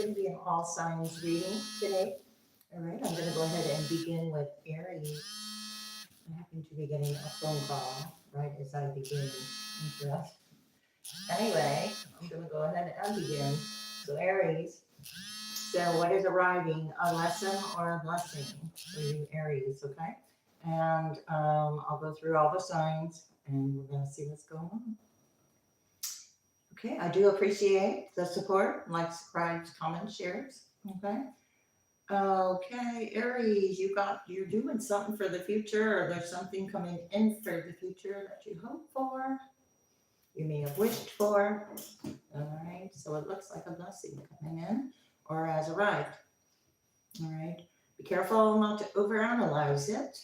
going to be an all signs reading today. All right, I'm going to go ahead and begin with Aries. I happen to be getting a phone call right as I begin. Interrupt. Anyway, I'm going to go ahead and begin. So, Aries. So, what is arriving? A lesson or a blessing for you, Aries? Okay. And I'll go through all the signs and we're going to see what's going on. Okay, I do appreciate the support, likes, subscribes, comments, shares. Okay. Okay, Aries, you're doing something for the future, or there's something coming in for the future that you hope for, you may have wished for. All right, so it looks like a blessing coming in or has arrived. All right, be careful not to overanalyze it.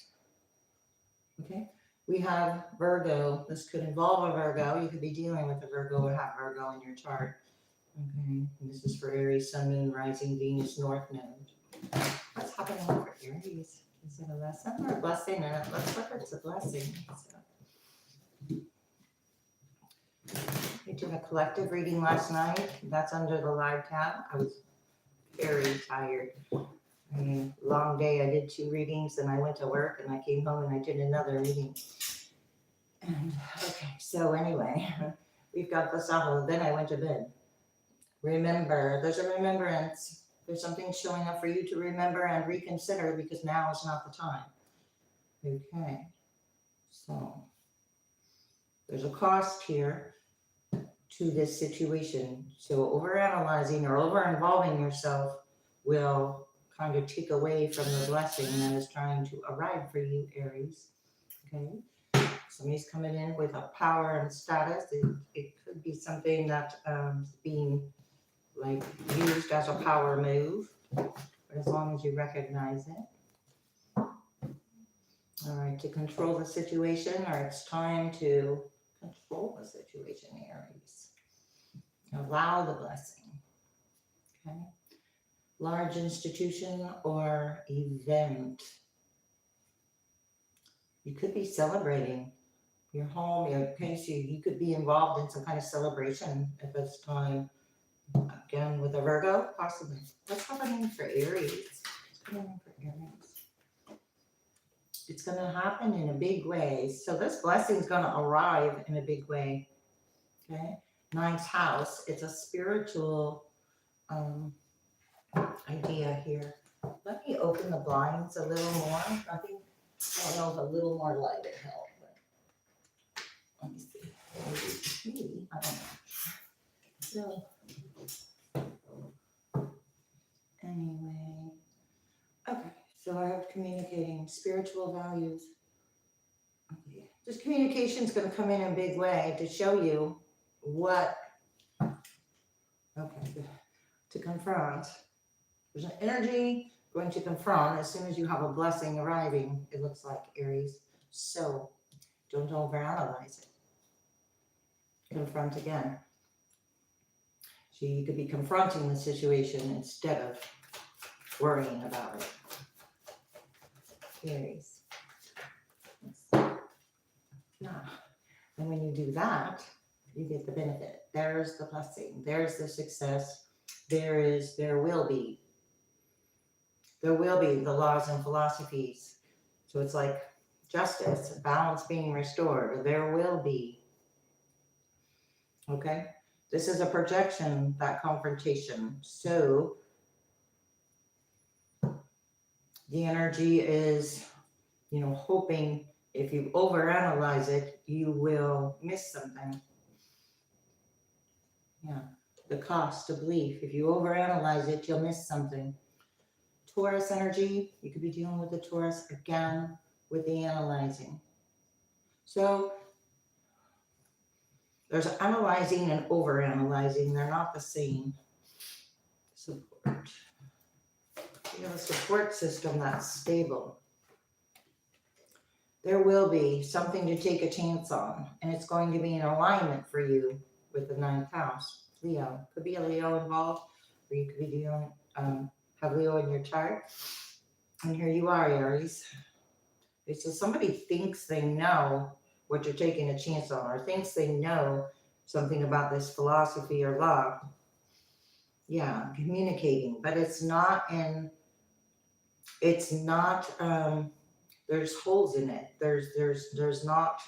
Okay, we have Virgo. This could involve a Virgo. You could be dealing with a Virgo or have Virgo in your chart. Okay, and this is for Aries, Sun, Moon, Rising, Venus, North Node. What's happening for Aries? Is it a lesson or a blessing? And it looks like it's a blessing. So, we did a collective reading last night. That's under the live tab. I was very tired. I mean, long day. I did 2 readings, and I went to work, and I came home and I did another reading. And okay, so anyway, we've got this off. Then I went to bed. Remember, there's a remembrance. There's something showing up for you to remember and reconsider because now is not the time. Okay, so there's a cost here to this situation. So overanalyzing or over-involving yourself will kind of take away from the blessing that is trying to arrive for you, Aries. Okay, somebody's coming in with a power and status. It could be something that is being like used as a power move, but as long as you recognize it. All right, to control the situation, or it's time to control the situation, Aries. Allow the blessing. Okay. Large institution or event. You could be celebrating your home. Okay, so you could be involved in some kind of celebration at this time. Again, with a Virgo, possibly. What's happening for Aries? What's happening for Aries? It's going to happen in a big way. So this blessing is going to arrive in a big way. Okay. 9th house. It's a spiritual idea here. Let me open the blinds a little more. I don't know if a little more light would help. But let me see. Maybe. I don't know. So, anyway. Okay. So I have communicating spiritual values. Okay. This communication is going to come in a big way to show you what, okay, to confront. There's an energy going to confront as soon as you have a blessing arriving, it looks like, Aries. So don't overanalyze it. Confront again. So you could be confronting the situation instead of worrying about it. Aries. Yeah. And when you do that, you get the benefit. There's the blessing. There's the success. There will be the laws and philosophies. So it's like justice, balance being restored. There will be. Okay? This is a projection, that confrontation. So the energy is, hoping if you overanalyze it, you will miss something. Yeah. The cost of belief. If you overanalyze it, you'll miss something. Taurus energy, you could be dealing with the Taurus again with the analyzing. So there's analyzing and overanalyzing. They're not the same. Support. You have a support system that's stable. There will be something to take a chance on, and it's going to be in alignment for you with the 9th house. Leo. Could be a Leo involved, or you could be dealing, have Leo in your chart. And here you are, Aries. Okay, so somebody thinks they know what you're taking a chance on, or thinks they know something about this philosophy or law. yeah, communicating, but it's not in, it's not, there's holes in it. There's not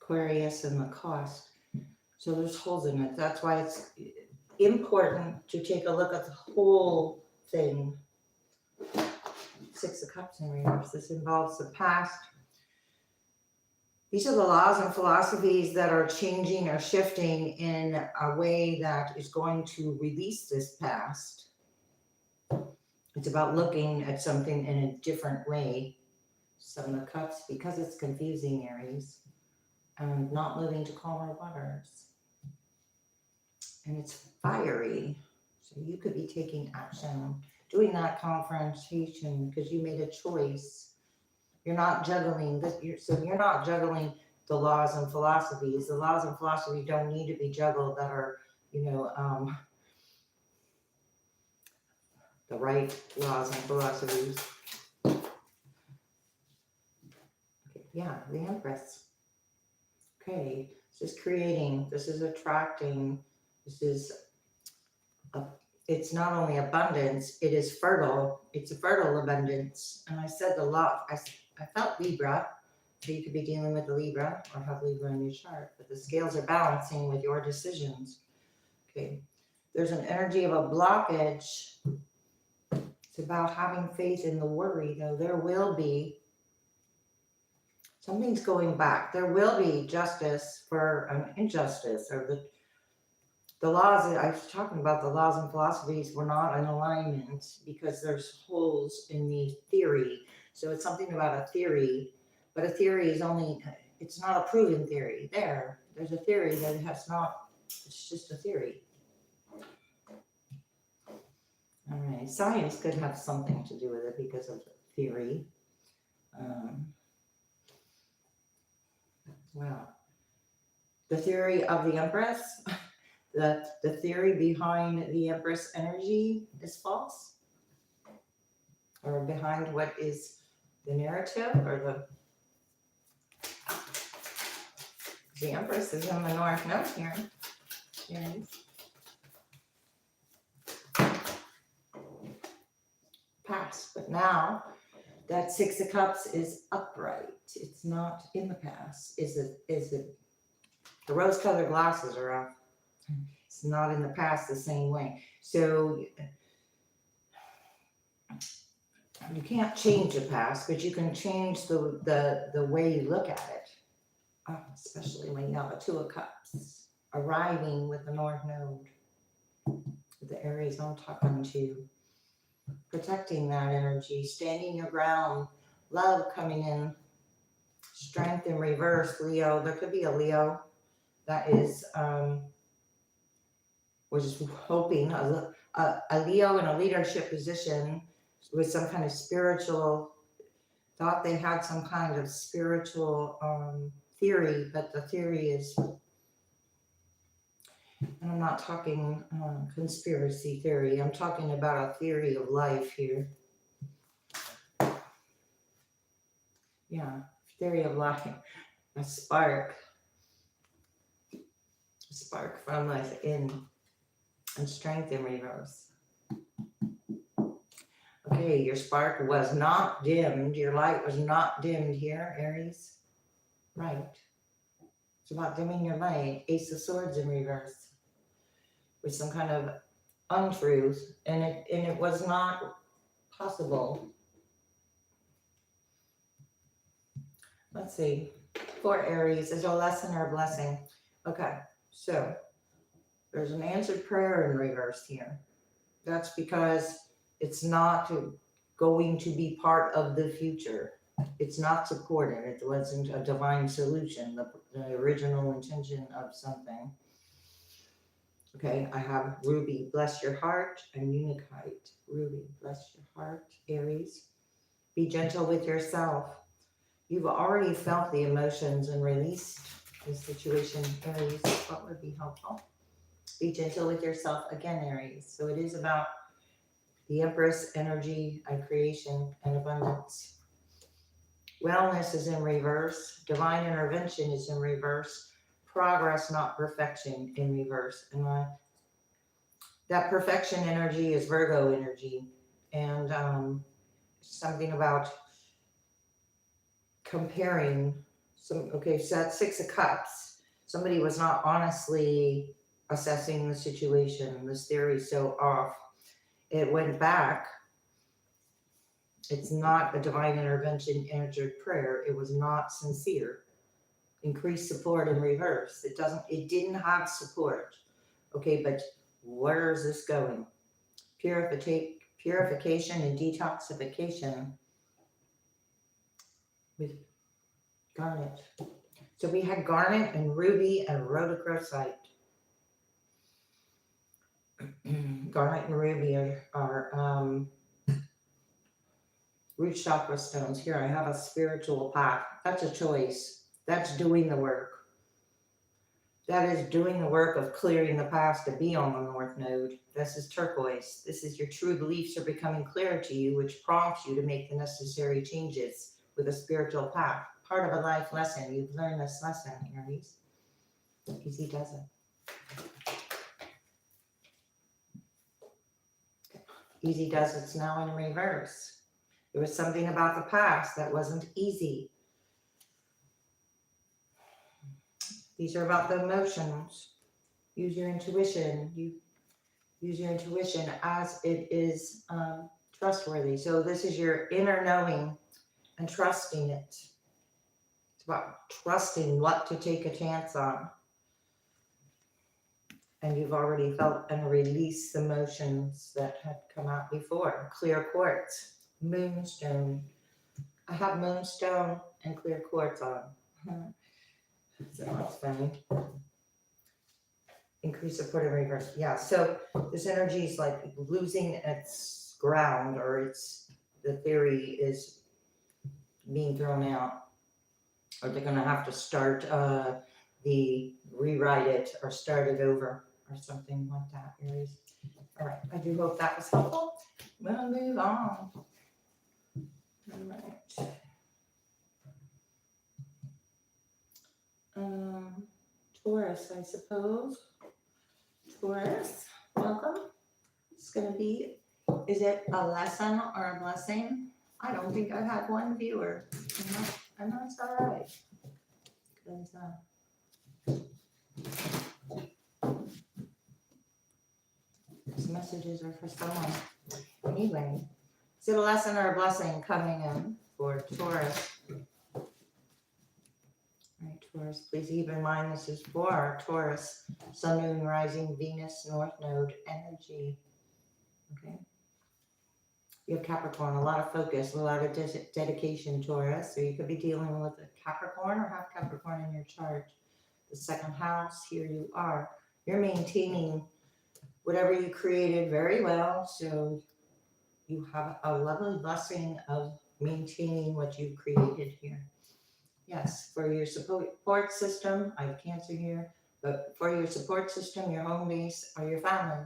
Aquarius and the cost. So there's holes in it. That's why it's important to take a look at the whole thing. Six of Cups in reverse. This involves the past. These are the laws and philosophies that are changing or shifting in a way that is going to release this past. It's about looking at something in a different way. Seven of Cups, because it's confusing, Aries, and not moving to calmer waters. And it's fiery. So you could be taking action, doing that confrontation because you made a choice. You're not juggling this. So you're not juggling the laws and philosophies. The laws and philosophies don't need to be juggled that are, the right laws and philosophies. Okay, yeah, the Empress. Okay, this is creating, this is attracting, this is it's not only abundance, it is fertile. It's a fertile abundance. And I said the law, I felt Libra, so you could be dealing with a Libra or have Libra in your chart, but the scales are balancing with your decisions. Okay, there's an energy of a blockage. It's about having faith in the worry, though. There will be, something's going back. There will be justice for an injustice, or the laws that I was talking about, the laws and philosophies were not in alignment because there's holes in the theory. So it's something about a theory, but a theory is only, it's not a proven theory. There's a theory that has not, it's just a theory. All right, science could have something to do with it because of theory. Wow. The theory of the Empress, the theory behind the Empress energy is false, or behind what is the narrative, or the Empress is in the North Node here. Yes. Past, but now that Six of Cups is upright. It's not in the past. Is it? The rose-colored glasses are off. It's not in the past the same way. So you can't change the past, but you can change the way you look at it. Especially when you have a Two of Cups arriving with the North Node, the Aries I'm talking to, protecting that energy, standing your ground, love coming in, strength in reverse, Leo. There could be a Leo that is, we're just hoping a Leo in a leadership position with some kind of spiritual, thought they had some kind of spiritual theory, but the theory is, and I'm not talking conspiracy theory, I'm talking about a theory of life here. Yeah, theory of life, a spark from within, and strength in reverse. Okay, your spark was not dimmed, your light was not dimmed here, Aries. Right. It's about dimming your light. Ace of Swords in reverse, with some kind of untruth, and it was not possible. Let's see. For Aries, is a lesson or a blessing? Okay, so there's an answered prayer in reverse here. That's because it's not going to be part of the future. It's not supported. It wasn't a divine solution, the original intention of something. Okay, I have Ruby, bless your heart, and Unikite. Ruby, bless your heart, Aries. Be gentle with yourself. You've already felt the emotions and released the situation, Aries. What would be helpful? Be gentle with yourself again, Aries. So it is about the Empress energy and creation and abundance. Wellness is in reverse. Divine intervention is in reverse. progress, not perfection in reverse. And that perfection energy is Virgo energy. And something about comparing some, okay, so that's Six of Cups. Somebody was not honestly assessing the situation. This theory is so off. It went back. It's not a divine intervention answered prayer. It was not sincere. Increased support in reverse. It didn't have support. Okay, but where is this going? Purification and detoxification with garnet. So we had garnet and ruby and rhodochrosite. Garnet and ruby are root chakra stones. Here I have a spiritual path. That's a choice. That's doing the work. That is doing the work of clearing the past to be on the North Node. This is turquoise. This is your true beliefs are becoming clear to you, which prompts you to make the necessary changes with a spiritual path. Part of a life lesson. You've learned this lesson, Aries. Easy does it. Easy does it's now in reverse. There was something about the past that wasn't easy. These are about the emotions. Use your intuition. You use your intuition as it is trustworthy. So this is your inner knowing and trusting it. It's about trusting what to take a chance on. And you've already felt and released the emotions that had come out before. Clear quartz, moonstone. I have moonstone and clear quartz on. So that's funny. Increase support in reverse. Yeah, so this energy is like losing its ground, or the theory is being thrown out. Or they're going to have to start rewrite it or start it over or something like that, Aries. All right, I do hope that was helpful. We'll move on. All right. Taurus, I suppose. Taurus, welcome. It's going to be, is it a lesson or a blessing? I don't think I have one viewer. And that's all right. These messages are for someone. Anyway, is it a lesson or a blessing coming in for Taurus? All right, Taurus, please keep in mind this is for our Taurus, Sun, Moon, Rising, Venus, North Node energy. Okay. You have Capricorn, a lot of focus, a lot of dedication, Taurus. So you could be dealing with a Capricorn or have Capricorn in your chart. The second house, here you are. You're maintaining whatever you created very well. So you have a lovely blessing of maintaining what you've created here. Yes, for your support system, I have Cancer here, but for your support system, your home base, or your family,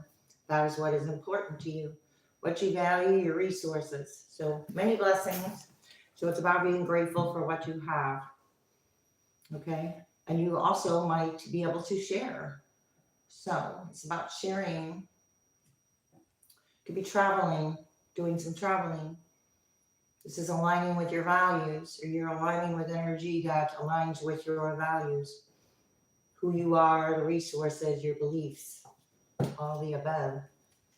that is what is important to you. What you value, your resources. So many blessings. So it's about being grateful for what you have. Okay? And you also might be able to share. So it's about sharing. Could be traveling, doing some traveling. This is aligning with your values, or you're aligning with energy that aligns with your values. Who you are, the resources, your beliefs, all the above.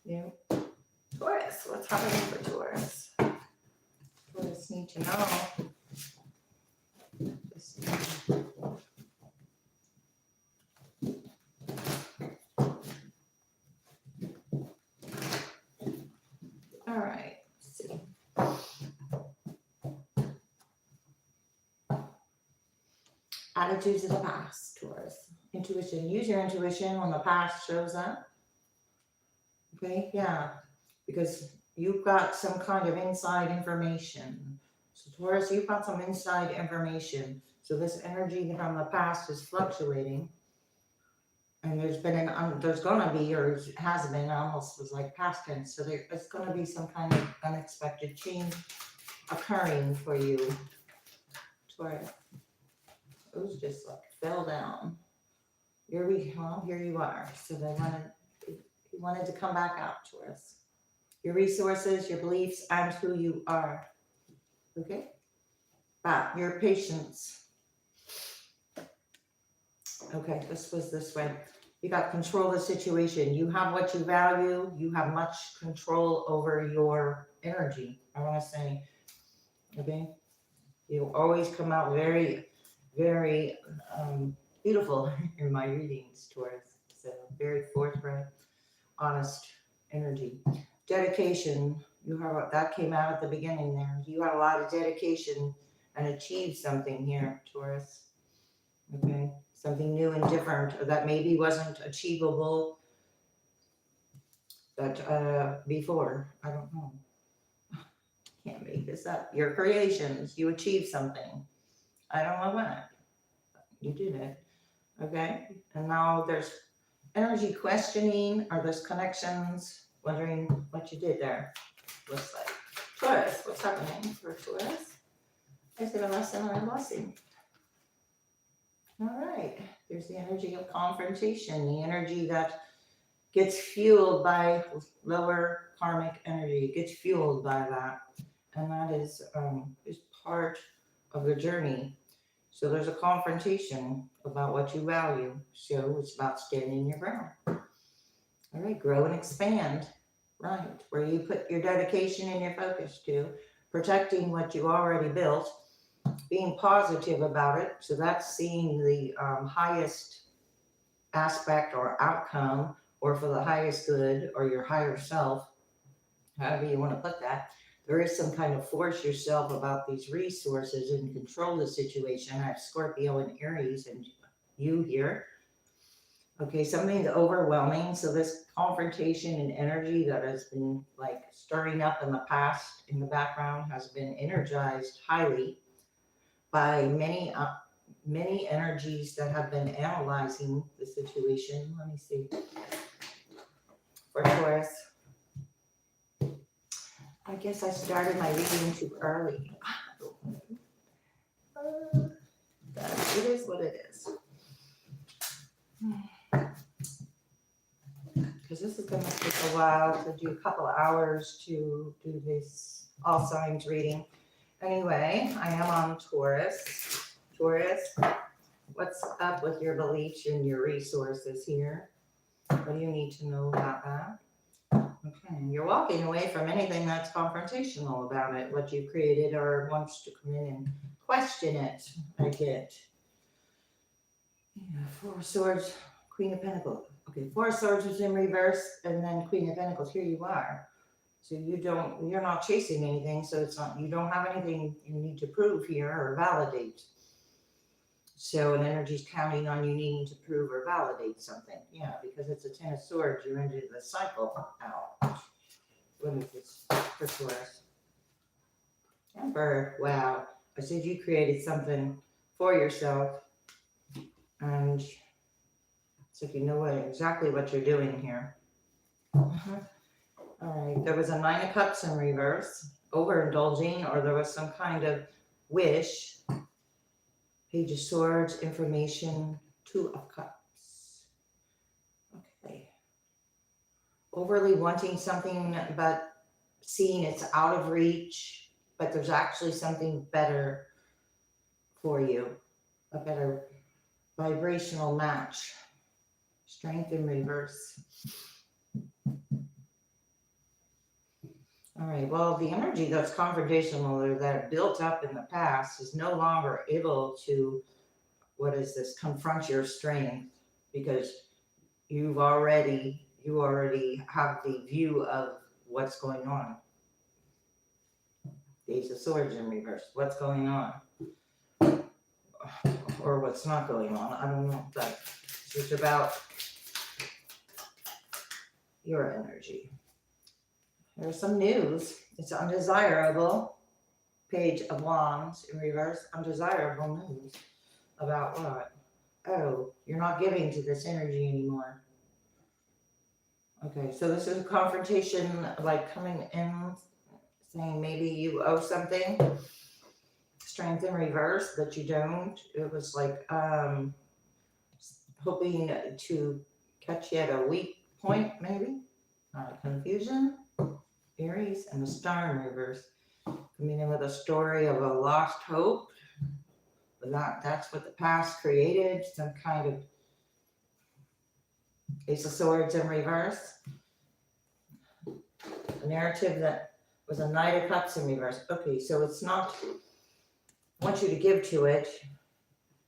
Yeah. Taurus, what's happening for Taurus? Taurus need to know. All right, let's see. Attitudes of the past, Taurus. Intuition. Use your intuition when the past shows up. Okay, yeah. Because you've got some kind of inside information. So Taurus, you've got some inside information. So this energy from the past is fluctuating. And there's going to be, or has been, almost was like past tense. So there's going to be some kind of unexpected change occurring for you, Taurus. Those just like fell down. Here you are. So he wanted to come back out to us. Your resources, your beliefs, and who you are. Okay? But your patience. Okay, this was this way. You got control of the situation. You have what you value. You have much control over your energy. I want to say, okay? You always come out very, very beautiful in my readings, Taurus. So very forthright, honest energy. Dedication. You have that came out at the beginning there. You had a lot of dedication and achieved something here, Taurus. Okay, something new and different that maybe wasn't achievable that before. I don't know. Can't make this up. Your creations. You achieved something. I don't know what. You did it. Okay, and now there's energy questioning, or there's connections, wondering what you did there. Looks like Taurus. What's happening for Taurus? Is it a lesson or a blessing? All right. There's the energy of confrontation, the energy that gets fueled by lower karmic energy. It gets fueled by that, and that is part of the journey. So there's a confrontation about what you value. So it's about standing your ground. All right, grow and expand. Right, where you put your dedication and your focus to, protecting what you already built, being positive about it. So that's seeing the highest aspect or outcome, or for the highest good, or your higher self, however you want to put that. There is some kind of force yourself about these resources and control the situation. I have Scorpio and Aries and you here. Okay, something's overwhelming. So this confrontation and energy that has been like stirring up in the past in the background has been energized highly by many energies that have been analyzing the situation. Let me see. For Taurus, I guess I started my reading too early. It is what it is. Because this is going to take a while to do, a couple of hours to do this all signs reading. Anyway, I am on Taurus. Taurus, what's up with your beliefs and your resources here? What do you need to know about that? Okay, you're walking away from anything that's confrontational about it, what you created or wants to come in and question it. I get. Yeah, Four of Swords, Queen of Pentacles. Okay, Four of Swords is in reverse, and then Queen of Pentacles. Here you are. So you're not chasing anything. So it's not, you don't have anything you need to prove here or validate. So an energy's counting on you needing to prove or validate something. Yeah, because it's a Ten of Swords. You're into the cycle out. What is this for Taurus? Emperor. Wow. I said you created something for yourself. And so you know exactly what you're doing here. All right. There was a Nine of Cups in reverse. Overindulging, or there was some kind of wish. Page of Swords, information, Two of Cups. Okay. Overly wanting something, but seeing it's out of reach, but there's actually something better for you, a better vibrational match. Strength in reverse. All right, well, the energy that's confrontational or that built up in the past is no longer able to, confront your strength, because you already have the view of what's going on. Ace of Swords in reverse. What's going on? Or what's not going on. I don't know. But it's just about your energy. There's some news. It's undesirable. Page of Wands in reverse. Undesirable news. About what? Oh, you're not giving to this energy anymore. Okay, so this is a confrontation, like coming in, saying maybe you owe something. Strength in reverse, but you don't. It was like, hoping to catch you at a weak point, maybe. Confusion, Aries, and the star in reverse. Coming in with a story of a lost hope. That's what the past created, some kind of Ace of Swords in reverse. A narrative that was a Knight of Cups in reverse. Okay, so it's not, I want you to give to it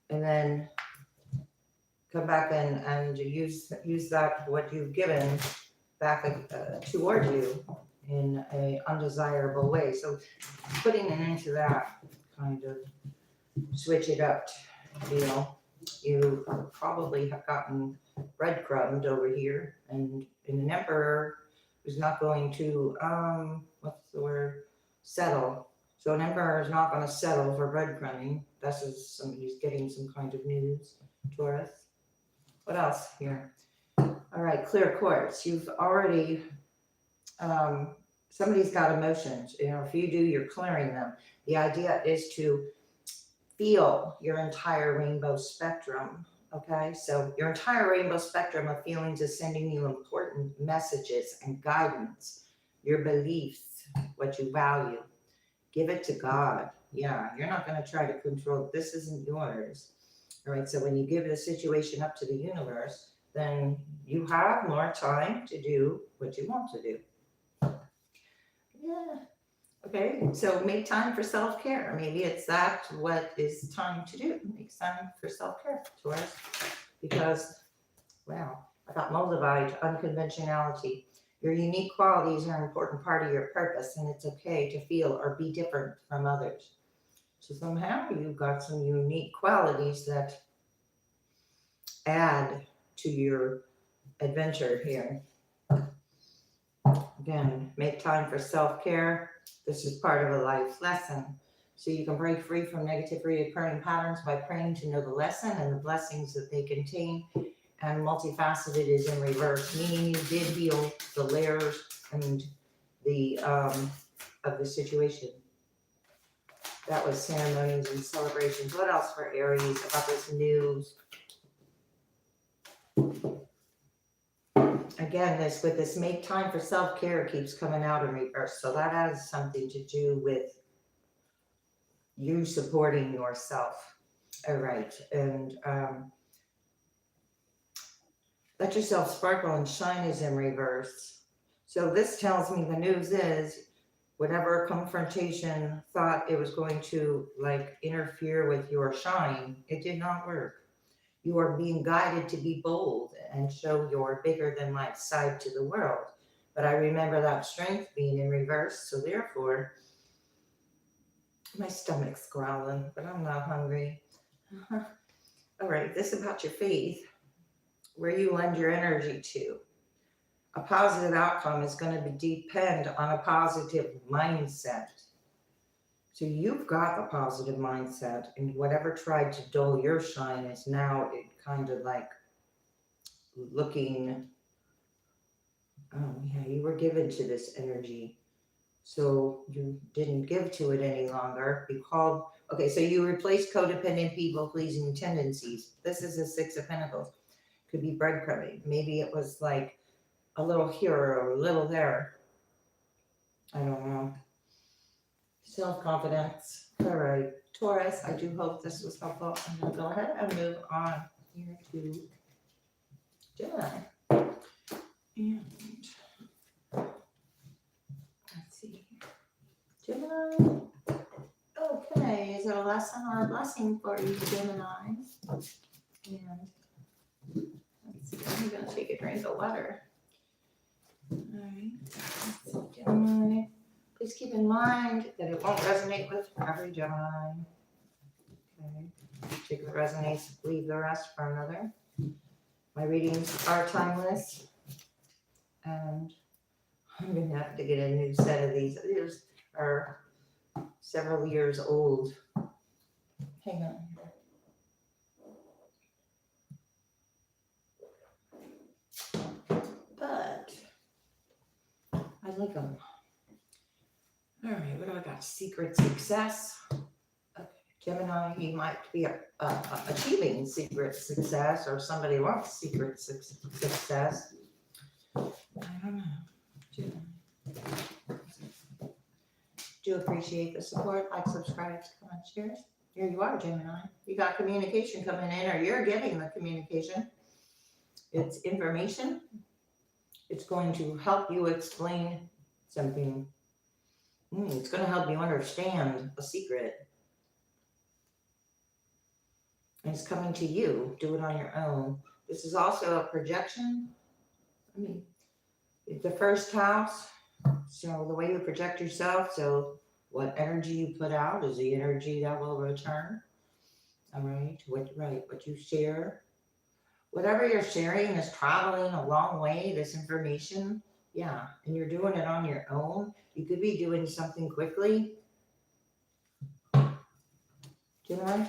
and then come back and use that, what you've given back toward you in a undesirable way. So putting it into that kind of switch it up deal. You probably have gotten breadcrumbed over here, and an emperor is not going to what's the word, settle. So an emperor is not going to settle for breadcrumbing. That's just somebody's getting some kind of news. Taurus. What else here? All right, clear quartz. You've already somebody's got emotions. You know, if you do, you're clearing them. The idea is to feel your entire rainbow spectrum. Okay, so your entire rainbow spectrum of feelings is sending you important messages and guidance, your beliefs, what you value. Give it to God. Yeah, you're not going to try to control. This isn't yours. All right, so when you give the situation up to the universe, then you have more time to do what you want to do. Yeah. Okay, so make time for self-care. Maybe it's that what is time to do. Make time for self-care, Taurus. Because, wow, I got moldavite, unconventionality. Your unique qualities are an important part of your purpose, and it's okay to feel or be different from others. So somehow you've got some unique qualities that add to your adventure here. Again, make time for self-care. This is part of a life lesson. So you can break free from negative reoccurring patterns by praying to know the lesson and the blessings that they contain. And multifaceted is in reverse, meaning you did heal the layers and the of the situation. That was ceremonies and celebrations. What else for Aries about this news? Again, this with this make time for self-care keeps coming out in reverse. So that has something to do with you supporting yourself. All right. And let yourself sparkle and shine is in reverse. So this tells me the news is whatever confrontation thought it was going to like interfere with your shine, it did not work. You are being guided to be bold and show your bigger than life side to the world. But I remember that strength being in reverse. So therefore, my stomach's growling, but I'm not hungry. All right, this about your faith, where you lend your energy to. A positive outcome is going to depend on a positive mindset. So you've got a positive mindset, and whatever tried to dull your shine is now it kind of like looking, oh yeah, you were given to this energy. So you didn't give to it any longer. You called, okay, so you replaced codependent people-pleasing tendencies. This is the Six of Pentacles. Could be breadcrumbing. Maybe it was like a little here or a little there. I don't know. Self-confidence. All right. Taurus, I do hope this was helpful. I'm going to go ahead and move on here to Gemini. And let's see. Gemini. Okay, is it a lesson or a blessing for you, Gemini? And let's see, I'm going to take a drink of water. All right. Let's see, Gemini. Please keep in mind that it won't resonate with every Gemini. Okay. Take what resonates, leave the rest for another. My readings are timeless. And I'm going to have to get a new set of these. These are several years old. Hang on. But I like them. All right, what do I got? Secret success. Okay, Gemini, you might be achieving secret success, or somebody wants secret success. I don't know. Gemini. Do appreciate the support. Like, subscribe, comment, share. Here you are, Gemini. You got communication coming in, or you're getting the communication. It's information. It's going to help you explain something. It's going to help you understand a secret. And it's coming to you. Do it on your own. This is also a projection. The first house. So the way you project yourself, so what energy you put out is the energy that will return. All right. What you share. Whatever you're sharing is traveling a long way, this information. Yeah. And you're doing it on your own. You could be doing something quickly. Gemini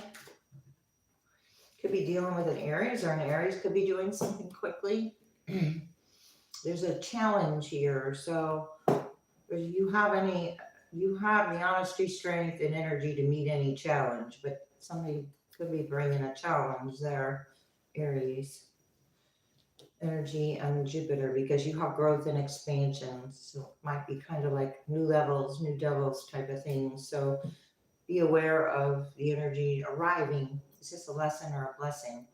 could be dealing with an Aries, or an Aries could be doing something quickly. There's a challenge here. So you have the honesty, strength, and energy to meet any challenge, but somebody could be bringing a challenge there, Aries. Energy and Jupiter, because you have growth and expansion. So it might be kind of like new levels, new devils type of thing. So be aware of the energy arriving. Is this a lesson or a blessing?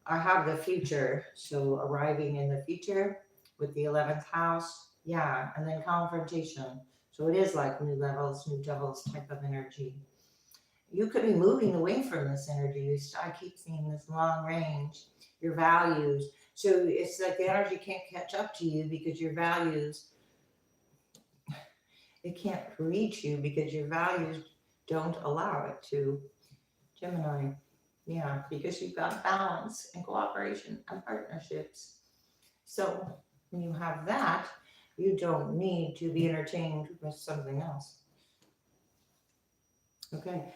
I have the future. So arriving in the future with the 11th house. Yeah. And then confrontation. So it is like new levels, new devils type of energy. You could be moving away from this energy. I keep seeing this long range, your values. So it's like the energy can't catch up to you because your values, it can't reach you because your values don't allow it to. Gemini, yeah, because you've got balance and cooperation and partnerships. So when you have that, you don't need to be entertained with something else. Okay.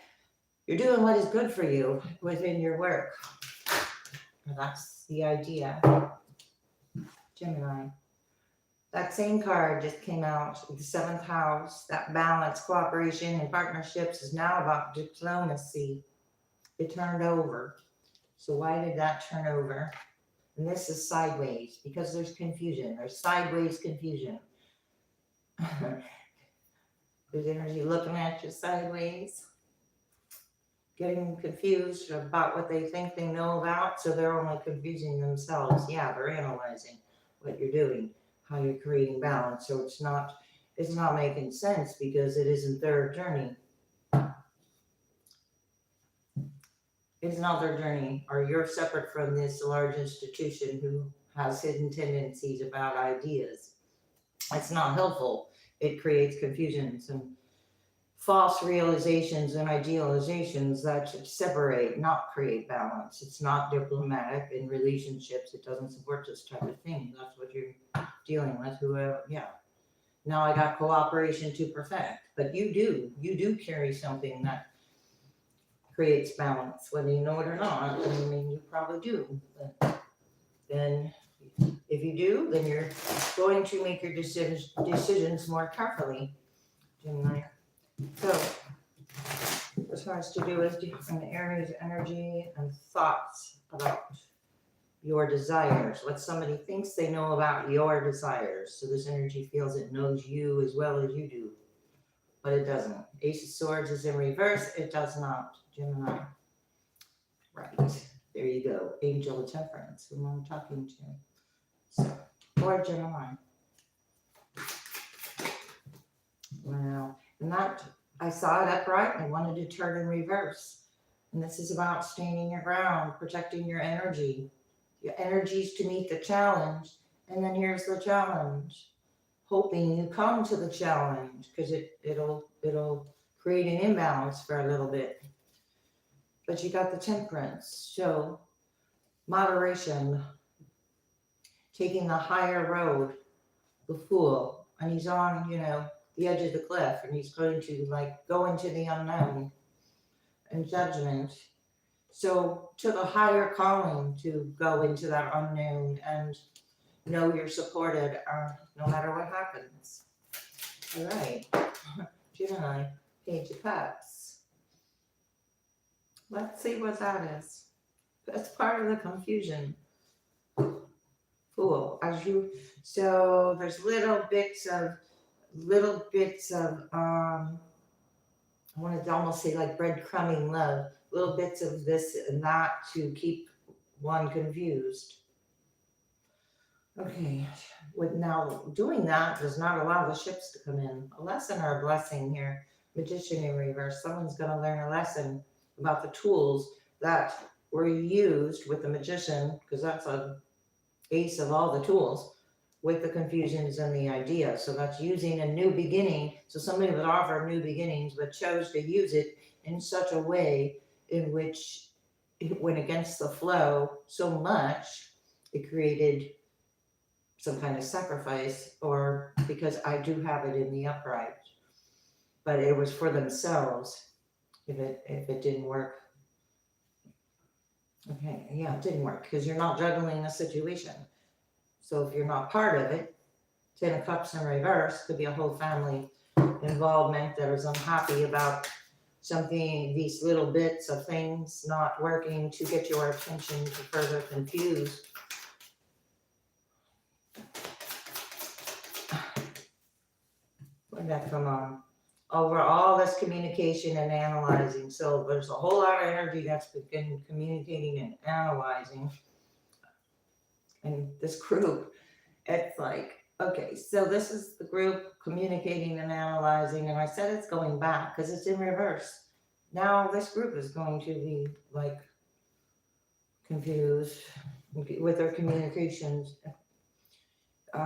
You're doing what is good for you within your work. That's the idea. Gemini. That same card just came out, the 7th house. That balance, cooperation, and partnerships is now about diplomacy. It turned over. So why did that turn over? And this is sideways, because there's confusion. There's sideways confusion. There's energy looking at you sideways, getting confused about what they think they know about, so they're only confusing themselves. Yeah, they're analyzing what you're doing, how you're creating balance. So it's not making sense because it isn't their journey. It's not their journey, or you're separate from this large institution who has hidden tendencies about ideas. It's not helpful. It creates confusions and false realizations and idealizations that should separate, not create balance. It's not diplomatic in relationships. It doesn't support this type of thing. That's what you're dealing with. Whoever, yeah. Now I got cooperation to perfect, but you do carry something that creates balance, whether you know it or not. I mean, you probably do. But then if you do, then you're going to make your decisions more carefully, Gemini. So, this has to do with an Aries energy and thoughts about your desires, what somebody thinks they know about your desires. So this energy feels it knows you as well as you do, but it doesn't. Ace of Swords is in reverse. It does not, Gemini. Right, there you go. Angel of Temperance, whom I'm talking to. So, or Gemini. Wow. And that, I saw it upright and I wanted to turn in reverse. And this is about standing your ground, protecting your energy. Your energies to meet the challenge. And then here's the challenge. Hoping you come to the challenge, because it'll create an imbalance for a little bit. But you got the Temperance. So moderation. Taking the higher road. The Fool. And he's on, the edge of the cliff, and he's going to go into the unknown and Judgment. So to the higher calling to go into that unknown and know you're supported no matter what happens. All right, Gemini, Page of Cups. Let's see what that is. That's part of the confusion. Fool. So there's little bits of I want to almost say like breadcrumbing love, little bits of this and that to keep one confused. Okay, with now doing that does not allow the ships to come in. A lesson or a blessing here. Magician in reverse. Someone's going to learn a lesson about the tools that were used with the magician, because that's a ace of all the tools, with the confusions and the idea. So that's using a new beginning. So somebody would offer new beginnings, but chose to use it in such a way in which it went against the flow so much it created some kind of sacrifice, or because I do have it in the upright, but it was for themselves if it didn't work. Okay, yeah, it didn't work because you're not juggling the situation. So if you're not part of it, 10 of Cups in reverse could be a whole family involvement that is unhappy about something, these little bits of things not working to get your attention to further confuse. Where'd that come on? Over all this communication and analyzing. So there's a whole lot of energy that's been communicating and analyzing. And this group, it's like, okay, so this is the group communicating and analyzing, and I said it's going back because it's in reverse. Now this group is going to be like confused with their communications.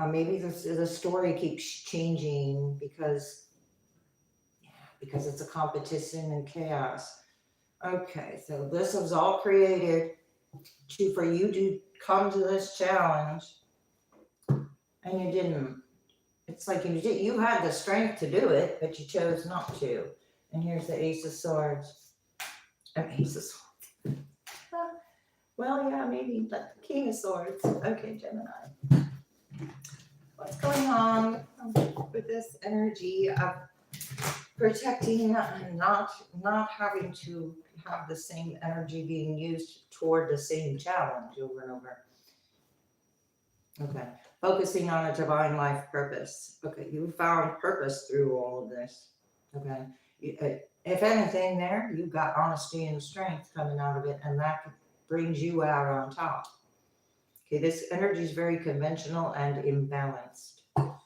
Maybe the story keeps changing because it's a competition and chaos. Okay, so this was all created for you to come to this challenge, and you didn't. It's like you had the strength to do it, but you chose not to. And here's the Ace of Swords. Ace of Swords. Well, yeah, maybe, but the King of Swords. Okay, Gemini. What's going on with this energy of protecting and not having to have the same energy being used toward the same challenge over and over? Okay, focusing on a divine life purpose. Okay, you found purpose through all of this. Okay, if anything, there you got honesty and strength coming out of it, and that brings you out on top. Okay, this energy is very conventional and imbalanced. What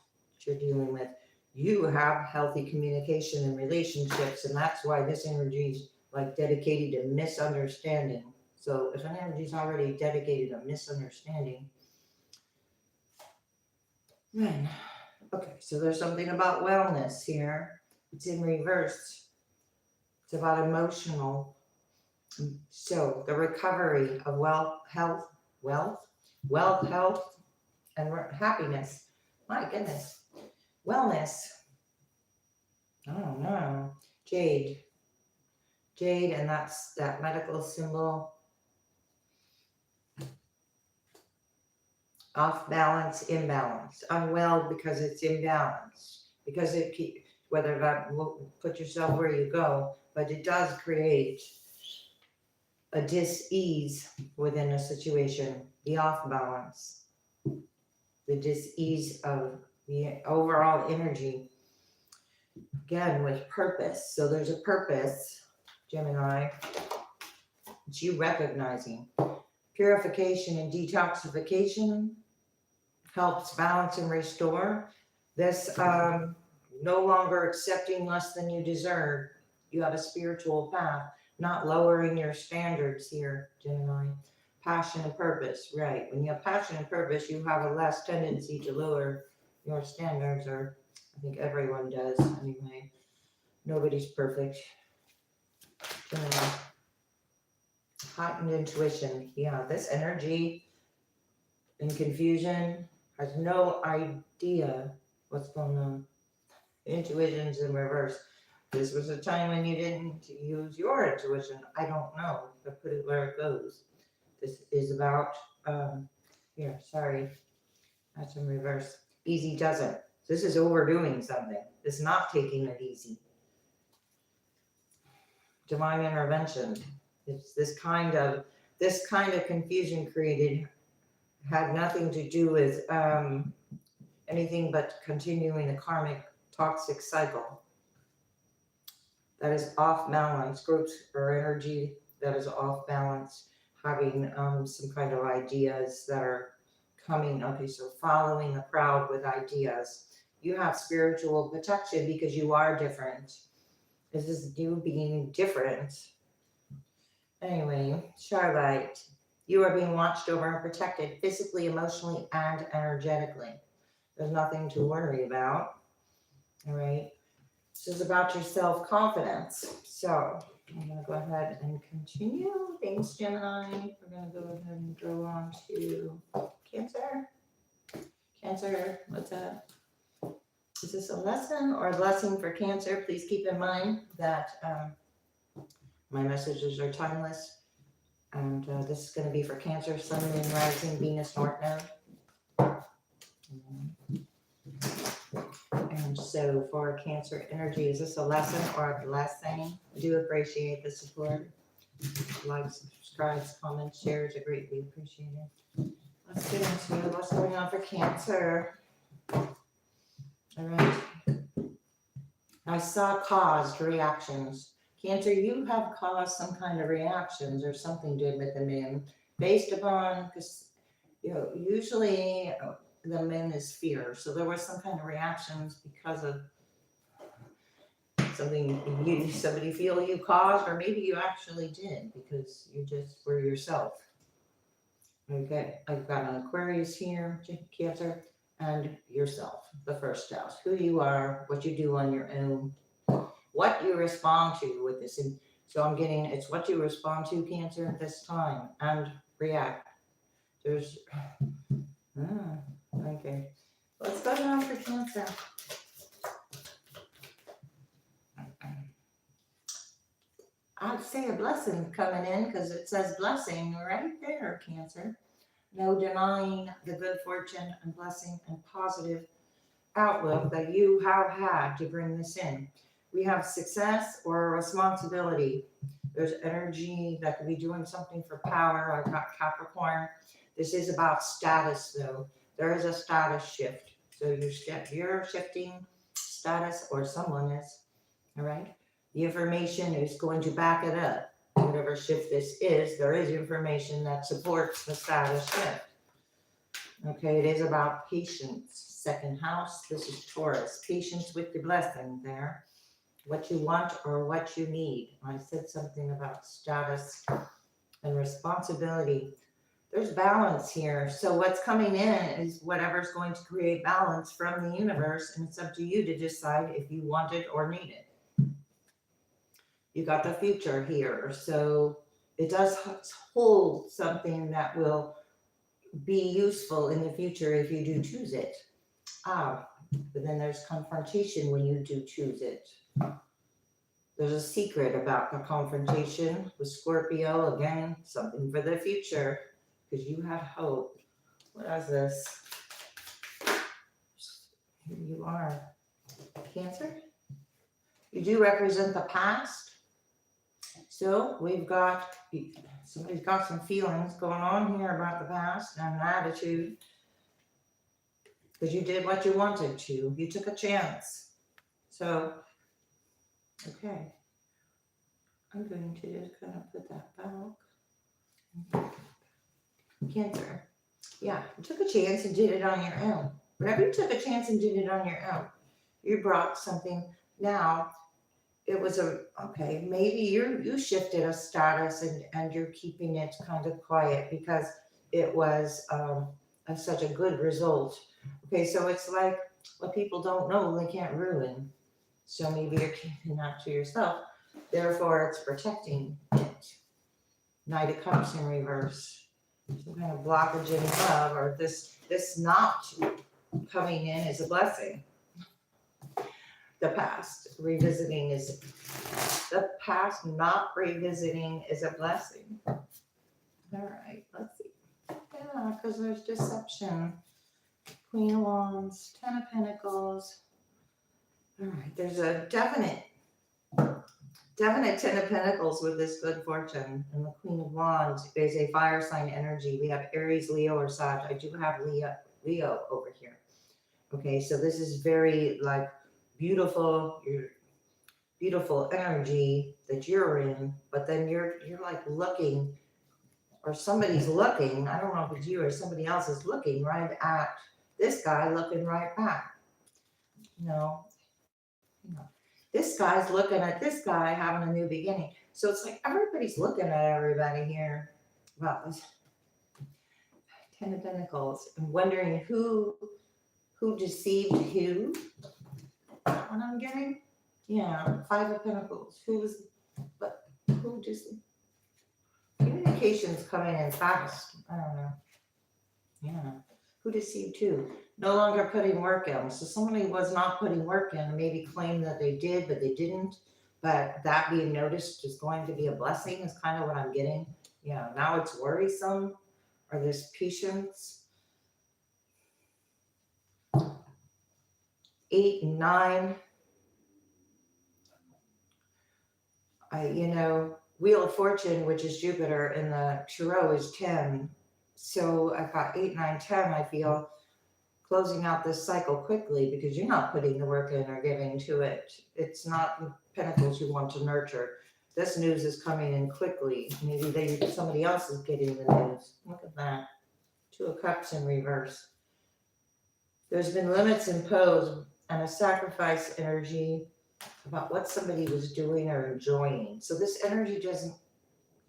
you're dealing with. You have healthy communication and relationships, and that's why this energy is like dedicated to misunderstanding. So if an energy is already dedicated to misunderstanding, then, okay, so there's something about wellness here. It's in reverse. It's about emotional. So the recovery of health, and happiness. My goodness. Wellness. I don't know. Jade, and that's that medical symbol. Off balance, imbalance. Unwell because it's imbalanced. Because whether that will put yourself where you go, but it does create a dis-ease within a situation, the off balance, the dis-ease of the overall energy. Again, with purpose. So there's a purpose, Gemini. It's you recognizing. Purification and detoxification helps balance and restore. This no longer accepting less than you deserve. You have a spiritual path, not lowering your standards here, Gemini. Passion and purpose, right. When you have passion and purpose, you have a less tendency to lower your standards, or I think everyone does anyway. Nobody's perfect. Gemini. Heightened intuition. Yeah, this energy in confusion has no idea what's going on. Intuition's in reverse. This was a time when you didn't use your intuition. I don't know. I put it where it goes. This is about, here, sorry. That's in reverse. Easy doesn't. This is overdoing something. This is not taking it easy. Divine intervention. It's this kind of confusion created had nothing to do with anything but continuing the karmic toxic cycle that is off balance, groups or energy that is off balance, having some kind of ideas that are coming. Okay, so following the crowd with ideas. You have spiritual protection because you are different. This is you being different. Anyway, Starlight, you are being watched over and protected physically, emotionally, and energetically. There's nothing to worry about. All right. This is about your self-confidence. So I'm going to go ahead and continue. Thanks, Gemini. We're going to go ahead and go on to Cancer. Cancer, what's that? Is this a lesson or a blessing for Cancer? Please keep in mind that my messages are timeless. And this is going to be for Cancer, Sun, Moon, Rising, Venus, North Node. And so for Cancer energy, is this a lesson or a blessing? I do appreciate the support. Likes, subscribes, comments, shares are greatly appreciated. Let's get into what's going on for Cancer. All right. I saw caused reactions. Cancer, you have caused some kind of reactions or something did with the moon based upon, because usually the moon is fear. So there was some kind of reactions because of something somebody feel you caused, or maybe you actually did because you just were yourself. Okay, I've got an Aquarius here, Cancer, and yourself, the first house, who you are, what you do on your own, what you respond to with this. And so I'm getting, it's what you respond to, Cancer, at this time, and react. There's, okay. Let's go down for Cancer. I'd say a blessing coming in because it says blessing right there, Cancer. No denying the good fortune and blessing and positive outlook that you have had to bring this in. We have success or responsibility. There's energy that could be doing something for power. I've got Capricorn. This is about status, though. There is a status shift. So you're shifting status, or someone is. All right. The information is going to back it up. Whatever shift this is, there is information that supports the status shift. Okay, it is about patience. Second house, this is Taurus. Patience with the blessing there. What you want or what you need. I said something about status and responsibility. There's balance here. So what's coming in is whatever's going to create balance from the universe, and it's up to you to decide if you want it or need it. You got the future here. So it does hold something that will be useful in the future if you do choose it. But then there's confrontation when you do choose it. There's a secret about the confrontation with Scorpio. Again, something for the future because you have hope. What is this? Here you are. Cancer? You do represent the past. So we've got, somebody's got some feelings going on here about the past and an attitude because you did what you wanted to. You took a chance. So, okay. I'm going to just kind of put that back. Cancer. Yeah, you took a chance and did it on your own. Whenever you took a chance and did it on your own, you brought something. Now, it was okay, maybe you shifted a status and you're keeping it kind of quiet because it was such a good result. Okay, so it's like what people don't know, they can't ruin. So maybe you're keeping that to yourself. Therefore, it's protecting it. Knight of Cups in reverse. Some kind of blockage in love, or this not coming in is a blessing. The past revisiting is the past not revisiting is a blessing. All right, let's see. Yeah, because there's deception. Queen of Wands, Ten of Pentacles. All right, there's a definite Definite Ten of Pentacles with this good fortune. And the Queen of Wands is a fire sign energy. We have Aries, Leo, or Sag. I do have Leo over here. Okay, so this is very like beautiful, beautiful energy that you're in, but then you're like looking, or somebody's looking, I don't know if it's you or somebody else is looking right at this guy looking right back. You know, this guy's looking at this guy having a new beginning. So it's like everybody's looking at everybody here. Well, Ten of Pentacles, and wondering who deceived who. What I'm getting? Yeah, Five of Pentacles. Who just communication's coming in fast. I don't know. Yeah. Who deceived who? No longer putting work in. So somebody was not putting work in and maybe claimed that they did, but they didn't. But that being noticed is going to be a blessing, is kind of what I'm getting. Yeah, now it's worrisome, or there's patience. 8 and 9. Wheel of Fortune, which is Jupiter, and the Tarot is 10. So I've got 8, 9, 10, I feel, closing out this cycle quickly, because you're not putting the work in or giving to it. It's not the Pentacles you want to nurture. This news is coming in quickly. Maybe somebody else is getting the news. Look at that. 2 of Cups in reverse. There's been limits imposed and a sacrifice energy about what somebody was doing or enjoying. So this energy doesn't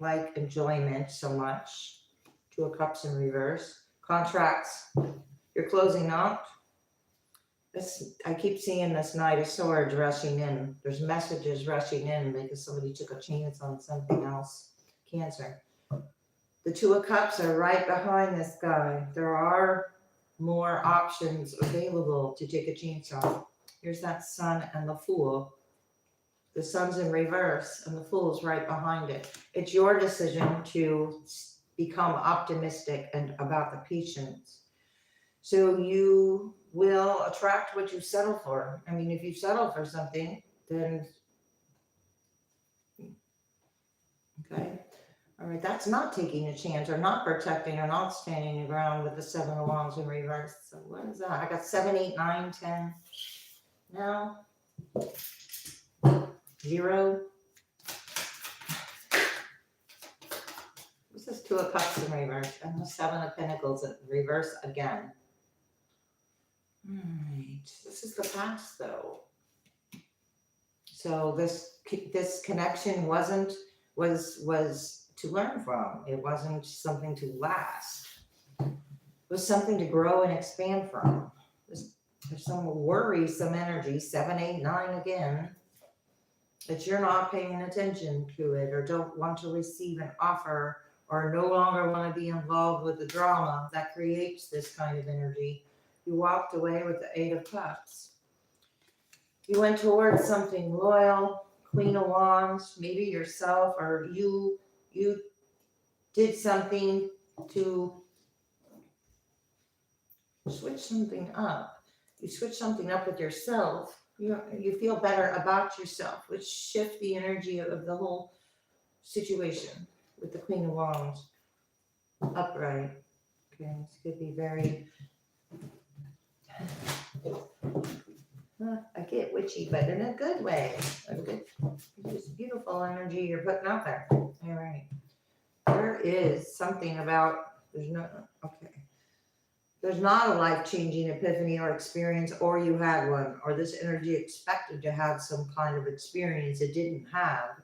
like enjoyment so much. 2 of Cups in reverse. Contracts you're closing out. I keep seeing this Knight of Swords rushing in. There's messages rushing in because somebody took a chance on something else. Cancer. The 2 of Cups are right behind this guy. There are more options available to take a chance on. Here's that Sun and the Fool. The Sun's in reverse and the Fool's right behind it. It's your decision to become optimistic and about the patience. So you will attract what you settle for. I mean, if you settle for something, then, okay. All right, that's not taking a chance or not protecting or not standing your ground with the 7 of Wands in reverse. So what is that? I got 7, 8, 9, 10. Now, 0. This is 2 of Cups in reverse and the 7 of Pentacles in reverse again. All right, this is the past though. So this connection was to learn from. It wasn't something to last. It was something to grow and expand from. There's some worry, some energy, 7, 8, 9 again, that you're not paying attention to it or don't want to receive an offer or no longer want to be involved with the drama that creates this kind of energy. You walked away with the 8 of Cups. You went towards something loyal, Queen of Wands, maybe yourself, or you did something to switch something up. You switch something up with yourself. You feel better about yourself, which shift the energy of the whole situation with the Queen of Wands. Upright. Okay, this could be very... I get witchy, but in a good way. It's beautiful energy you're putting out there. All right. There is something about, there's not a life-changing epiphany or experience, or you had one, or this energy expected to have some kind of experience it didn't have,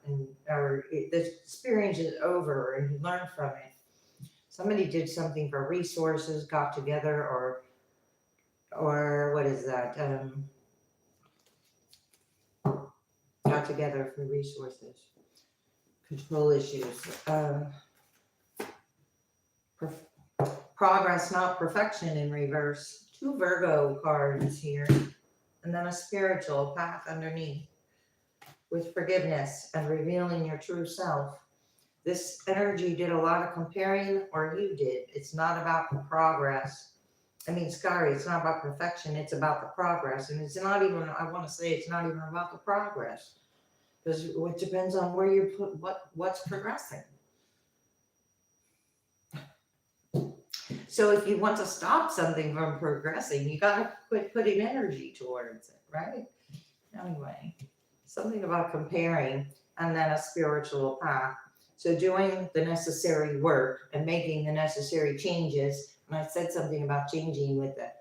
this experience is over and you learned from it. Somebody did something for resources, got together, or what is that? Got together for resources, control issues, progress, not perfection in reverse. 2 Virgo cards here, and then a spiritual path underneath with forgiveness and revealing your true self. This energy did a lot of comparing, or you did. It's not about the progress. It's not about perfection. It's about the progress. And it's not even, I want to say it's not even about the progress. because it depends on where you put what's progressing. So if you want to stop something from progressing, you got to quit putting energy towards it, right? Anyway, something about comparing and then a spiritual path. So doing the necessary work and making the necessary changes. And I said something about changing with the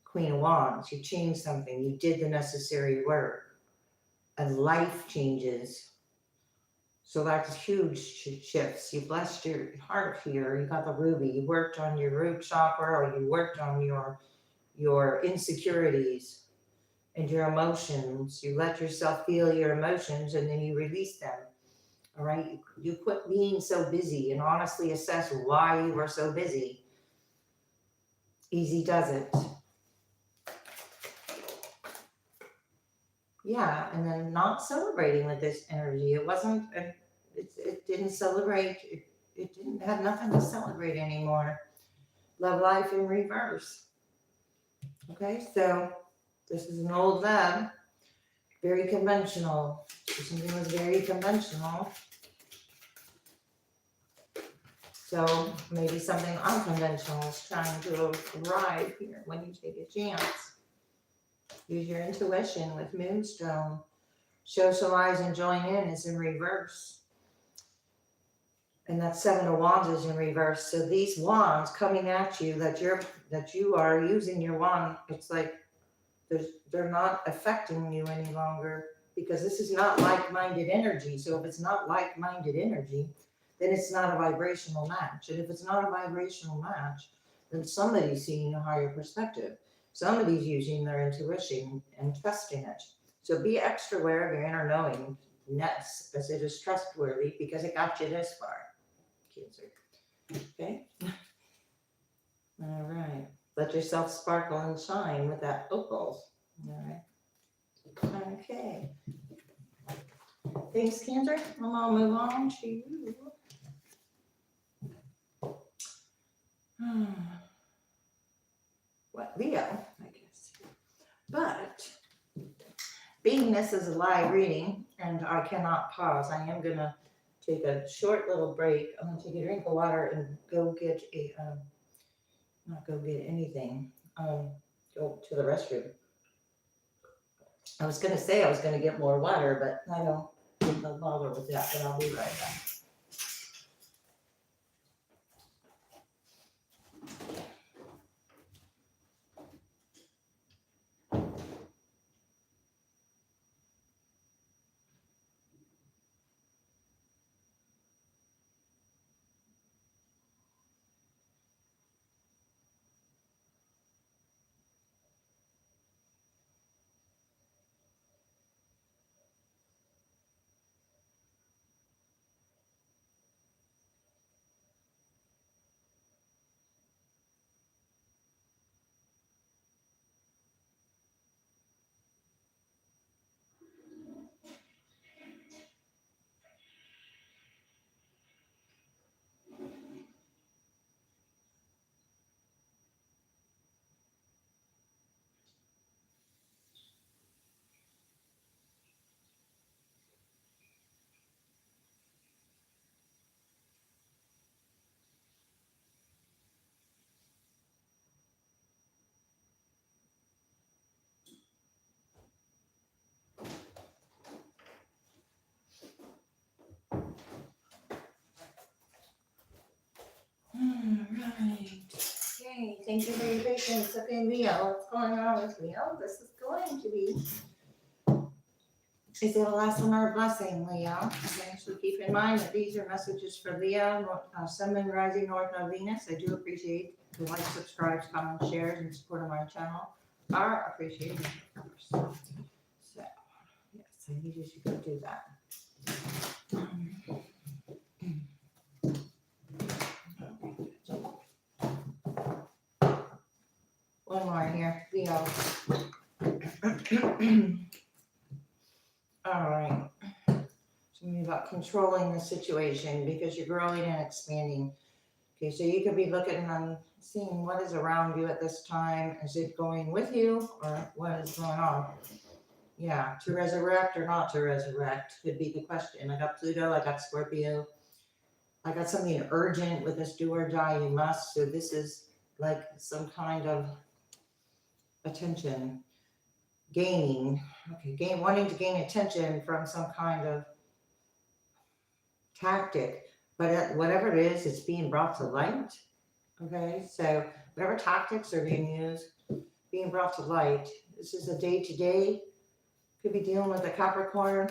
Queen of Wands. You changed something, you did the necessary work, and life changes. So that's huge shifts. You blessed your heart here. You got the ruby. You worked on your root chakra, or you worked on your insecurities and your emotions. You let yourself feel your emotions, and then you release them. All right. You quit being so busy and honestly assess why you were so busy. Easy does it. Yeah, and then not celebrating with this energy. It wasn't. It didn't celebrate. It didn't have nothing to celebrate anymore. Love life in reverse. Okay, so this is an old love, very conventional. So something was very conventional. So maybe something unconventional is trying to arrive here when you take a chance. Use your intuition with Moonstone. Socialize and join in is in reverse. And that Seven of Wands is in reverse. So these wands coming at you, that you are using your wand, it's like they're not affecting you any longer, because this is not like-minded energy. So if it's not like-minded energy, then it's not a vibrational match. And if it's not a vibrational match, then somebody's seeing a higher perspective. Somebody's using their intuition and trusting it. So be extra aware of your inner knowingness, as it is trustworthy, because it got you this far. Cancer. Okay. All right. Let yourself sparkle and shine with that opal. All right. Okay. Thanks, Cancer. I'll move on to you. What, Leo, I guess. But being this is a live reading and I cannot pause, I am gonna take a short little break. I'm gonna take a drink of water and go get a not go get anything. Go to the restroom. I was gonna say I was gonna get more water, but I don't bother with that. But I'll be right back. Right. Okay, thank you for your patience. Okay, Leo, what's going on with Leo? This is going to be, is it a lesson or a blessing, Leo? Okay, so keep in mind that these are messages for Leo, Sun, Moon, Rising, North Node, Venus. I do appreciate the like, subscribes, comments, shares, and support of my channel. Are appreciated, of course. So, yes, I need you to go do that. One more here, Leo. All right. Something about controlling the situation because you're growing and expanding. Okay, so you could be looking and seeing what is around you at this time. Is it going with you or what is going on? Yeah, to resurrect or not to resurrect could be the question. I got Pluto, I got Scorpio, I got something urgent with this do or die, you must. So this is like some kind of attention gaining. Okay, wanting to gain attention from some kind of tactic, but whatever it is, it's being brought to light. Okay, so whatever tactics are being used, being brought to light. This is a day to day. Could be dealing with a Capricorn,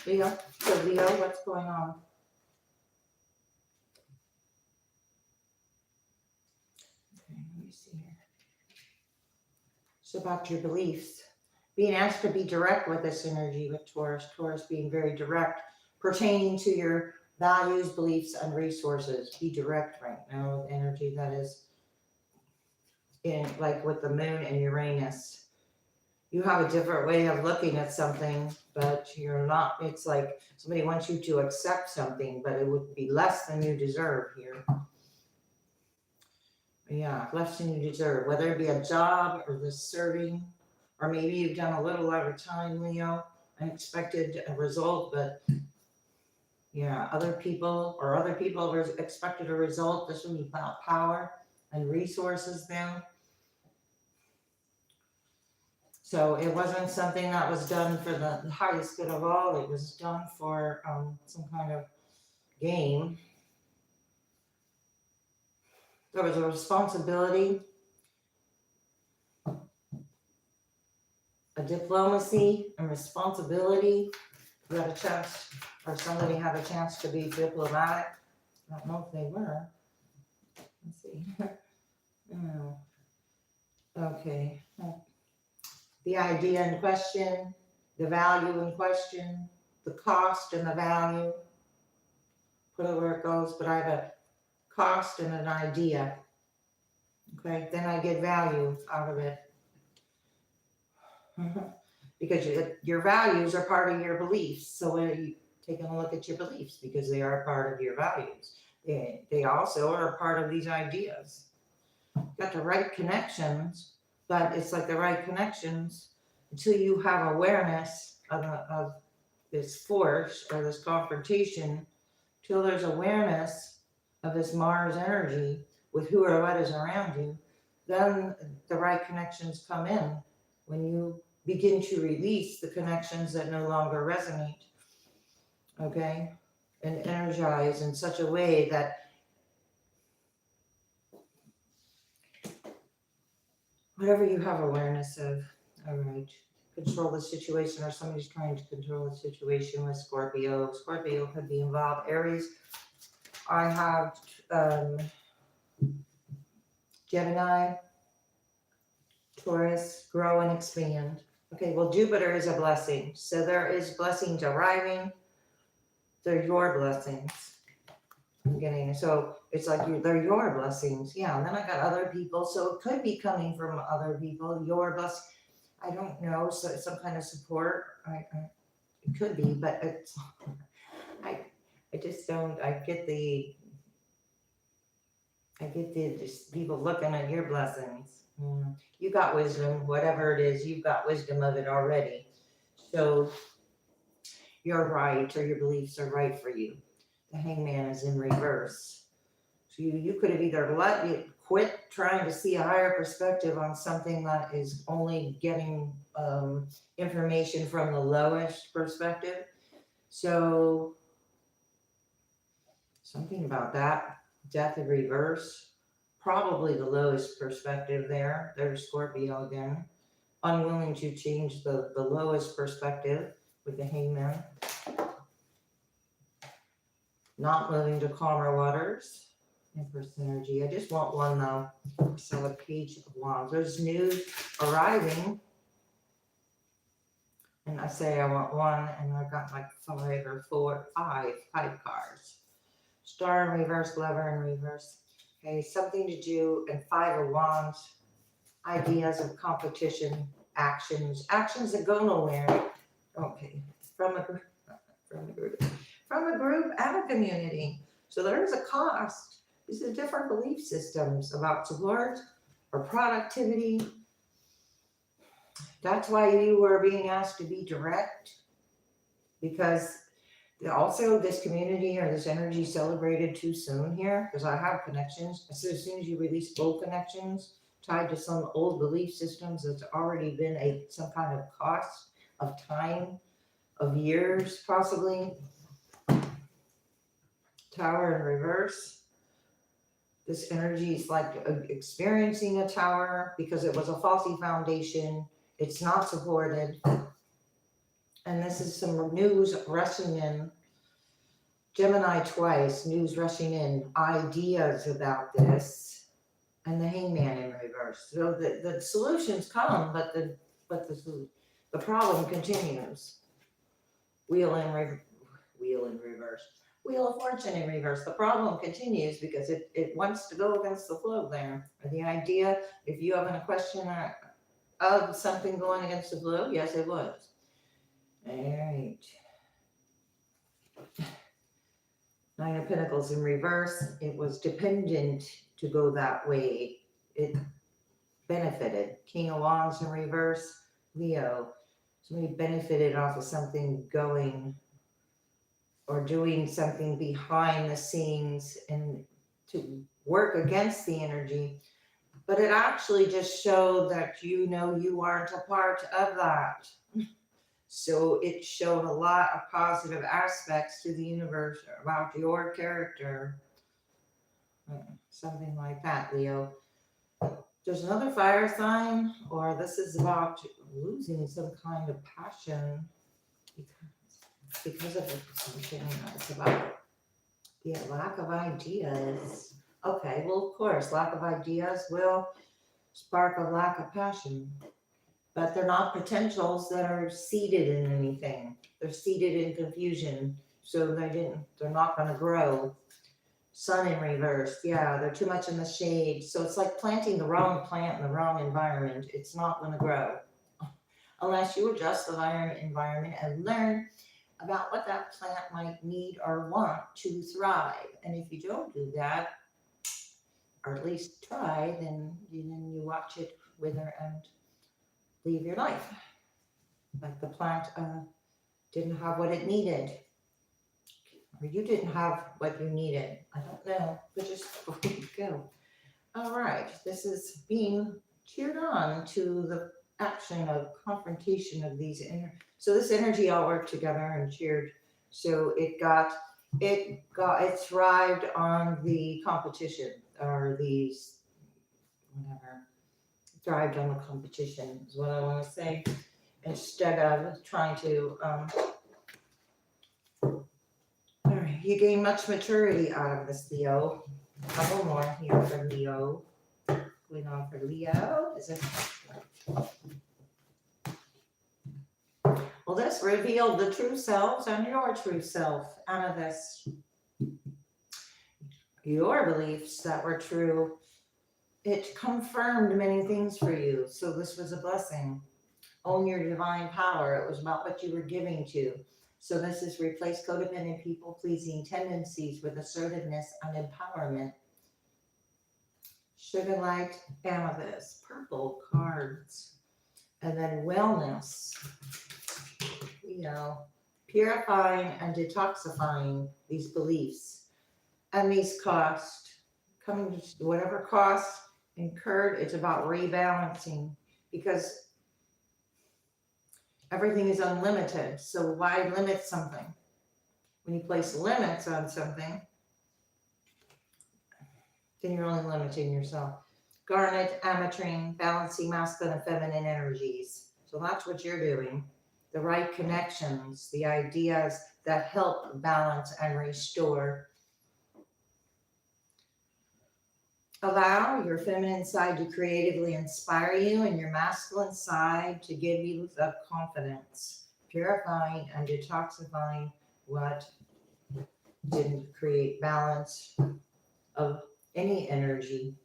Leo. So Leo, what's going on? Okay, let me see here. It's about your beliefs. Being asked to be direct with this energy with Taurus. Taurus being very direct, pertaining to your values, beliefs, and resources. Be direct right now with energy that is in, like with the moon and Uranus. You have a different way of looking at something, but you're not, it's like somebody wants you to accept something, but it would be less than you deserve here. Yeah, less than you deserve, whether it be a job or the serving, or maybe you've done a little at a time, Leo, and expected a result, but yeah, other people expected a result. This would be about power and resources then. So it wasn't something that was done for the highest good of all. It was done for some kind of game. There was a responsibility, a diplomacy and responsibility. You had a chance, or somebody had a chance to be diplomatic. I don't know if they were. Let's see. Oh. Okay. The idea in question, the value in question, the cost and the value. Put it where it goes, but I have a cost and an idea. Okay, then I get value out of it. Because your values are part of your beliefs. So when you taking a look at your beliefs, because they are part of your values. They also are part of these ideas. Got the right connections, but it's like the right connections until you have awareness of this force or this confrontation, till there's awareness of this Mars energy with who or what is around you, then the right connections come in when you begin to release the connections that no longer resonate, okay, and energize in such a way that whatever you have awareness of, all right, control the situation, or somebody's trying to control the situation with Scorpio. Scorpio could be involved. Aries, I have Gemini, Taurus, grow and expand. Okay, well, Jupiter is a blessing. So there is blessings arriving. They're your blessings. I'm getting, so it's like they're your blessings. Yeah, and then I got other people. So it could be coming from other people. Your blessing. I don't know. So some kind of support. It could be, but it's, I just don't. I get the just people looking at your blessings. You got wisdom, whatever it is, you've got wisdom of it already. So you're right, or your beliefs are right for you. The Hangman is in reverse. So you could have either quit trying to see a higher perspective on something that is only getting information from the lowest perspective. So something about that, death in reverse, probably the lowest perspective there. There's Scorpio again, unwilling to change the lowest perspective with the Hangman. Not moving to calmer waters. Empress energy. I just want one though. So a Page of Wands. There's news arriving. And I say I want one, and I got like five cards. Star in reverse, Lover in reverse. Okay, something to do, and Five of Wands. Ideas of competition, actions that go nowhere. Okay, from a group and a community. So there is a cost. These are different belief systems about support or productivity. That's why you were being asked to be direct, because also this community or this energy celebrated too soon here, because I have connections. So as soon as you release old connections tied to some old belief systems that's already been some kind of cost of time, of years possibly. Tower in reverse. This energy is like experiencing a tower because it was a faulty foundation. It's not supported. And this is some news rushing in. Gemini twice, news rushing in, ideas about this, and the Hangman in reverse. So the solutions come, but the problem continues. Wheel in reverse. Wheel of Fortune in reverse. The problem continues because it wants to go against the flow there. Or the idea, if you have a question of something going against the flow, yes, it was. All right. Nine of Pentacles in reverse. It was dependent to go that way. It benefited. King of Wands in reverse. Leo. Somebody benefited off of something going or doing something behind the scenes and to work against the energy. But it actually just showed that you aren't a part of that. So it showed a lot of positive aspects to the universe about your character. Something like that, Leo. There's another fire sign, or this is about losing some kind of passion because of something that's about the lack of ideas. Okay, well, of course, lack of ideas will spark a lack of passion. But they're not potentials that are seated in anything. They're seated in confusion. So they're not going to grow. Sun in reverse. Yeah, they're too much in the shade. So it's like planting the wrong plant in the wrong environment. It's not going to grow. Unless you adjust the environment and learn about what that plant might need or want to thrive. And if you don't do that, or at least try, then you watch it wither and leave your life. Like the plant didn't have what it needed, or you didn't have what you needed. I don't know, but just before you go. All right, this is being cheered on to the action of confrontation of these so this energy all worked together and cheered. So it thrived on the competition, or these whatever. Thrived on the competition is what I want to say, instead of trying to all right, you gain much maturity out of this, Leo. A couple more here for Leo. Going on for Leo. Is it? Well, this revealed the true selves and your true self out of this. Your beliefs that were true. It confirmed many things for you. So this was a blessing. Own your divine power. It was about what you were giving to. So this is replace codependent people-pleasing tendencies with assertiveness and empowerment. Sugar light, amethyst, purple cards. And then wellness. Purifying and detoxifying these beliefs. And these costs, coming to whatever costs incurred, it's about rebalancing, because everything is unlimited. So why limit something? When you place limits on something, then you're only limiting yourself. Garnet, ametrine, balancing masculine and feminine energies. So that's what you're doing. The right connections, the ideas that help balance and restore. Allow your feminine side to creatively inspire you and your masculine side to give you the confidence. Purifying and detoxifying what didn't create balance of any energy.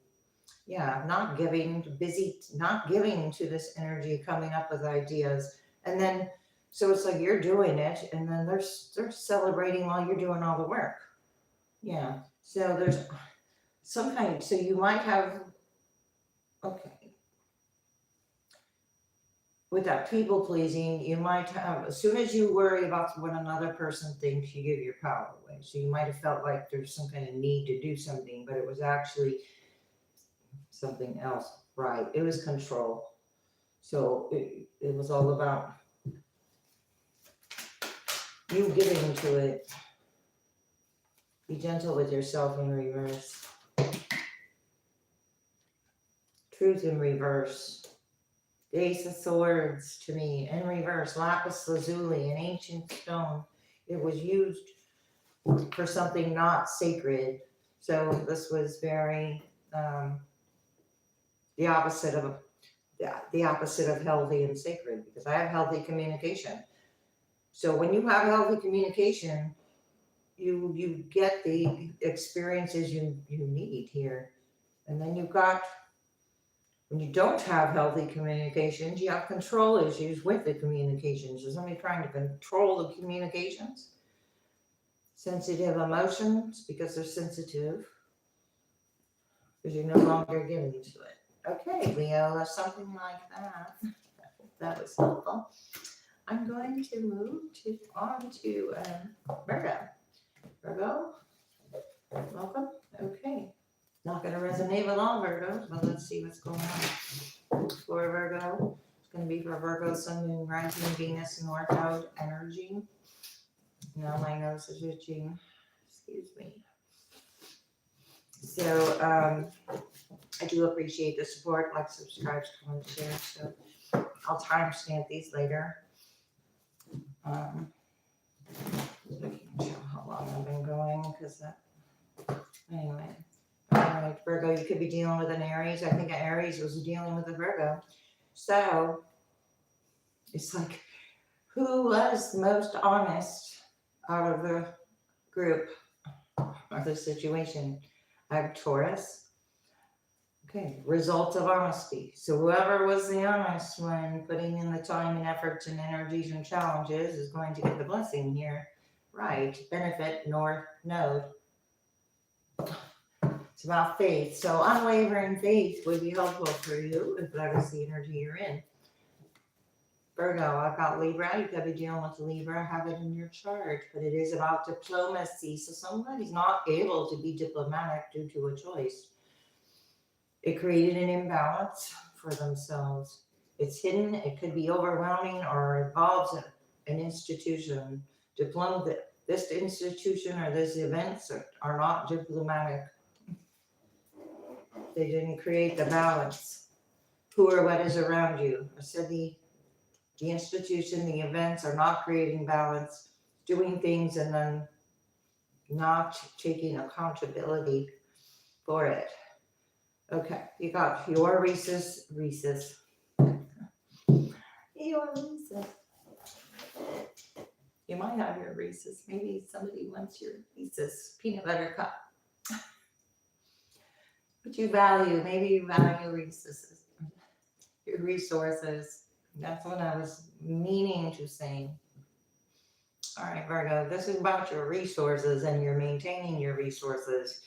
Yeah, not giving to this energy, coming up with ideas. And then, so it's like you're doing it, and then they're celebrating while you're doing all the work. Yeah, so there's some kind, so you might have, okay. with that people pleasing, you might have, as soon as you worry about what another person thinks, you give your power away. So you might have felt like there's some kind of need to do something, but it was actually something else, right? It was control. So it was all about you giving to it. Be gentle with yourself in reverse. Truth in reverse. The Ace of Swords to me in reverse. Lapis lazuli, an ancient stone. It was used for something not sacred. So this was very the opposite of healthy and sacred, because I have healthy communication. So when you have healthy communication, you get the experiences you need here. And then you've got, when you don't have healthy communications, you have control issues with the communications. Is somebody trying to control the communications? Sensitive emotions, because they're sensitive, because you're no longer giving to it. Okay, Leo, something like that. I hope that was helpful. I'm going to move on to Virgo. Virgo, welcome. Okay. Not going to resonate with all Virgos, but let's see what's going on. For Virgo, it's going to be for Virgo, Sun, Moon, Rising, Venus, North Node energy. Now my nose is itching. Excuse me. So I do appreciate the support. Like, subscribe, comment, share. So I'll timestamp these later. So I can show how long I've been going, because that. Anyway. All right, Virgo, you could be dealing with an Aries. I think an Aries was dealing with a Virgo. So it's like, who was the most honest out of the group or the situation? I have Taurus. Okay, results of honesty. So whoever was the honest when putting in the time and efforts and energies and challenges is going to get the blessing here. Right, benefit, North Node. It's about faith. So unwavering faith would be helpful for you if that is the energy you're in. Virgo, I've got Libra. You could be dealing with Libra. Have it in your chart. But it is about diplomacy. So somebody's not able to be diplomatic due to a choice. It created an imbalance for themselves. It's hidden. It could be overwhelming or involves an institution. This institution or these events are not diplomatic. They didn't create the balance. Who or what is around you? I said the institution, the events are not creating balance, doing things and then not taking accountability for it. Okay, you got your Reese's. Your Reese's. You might have your Reese's. Maybe somebody wants your Reese's peanut butter cup. But you value, maybe you value Reese's, your resources. That's what I was meaning to say. All right, Virgo, this is about your resources and you're maintaining your resources.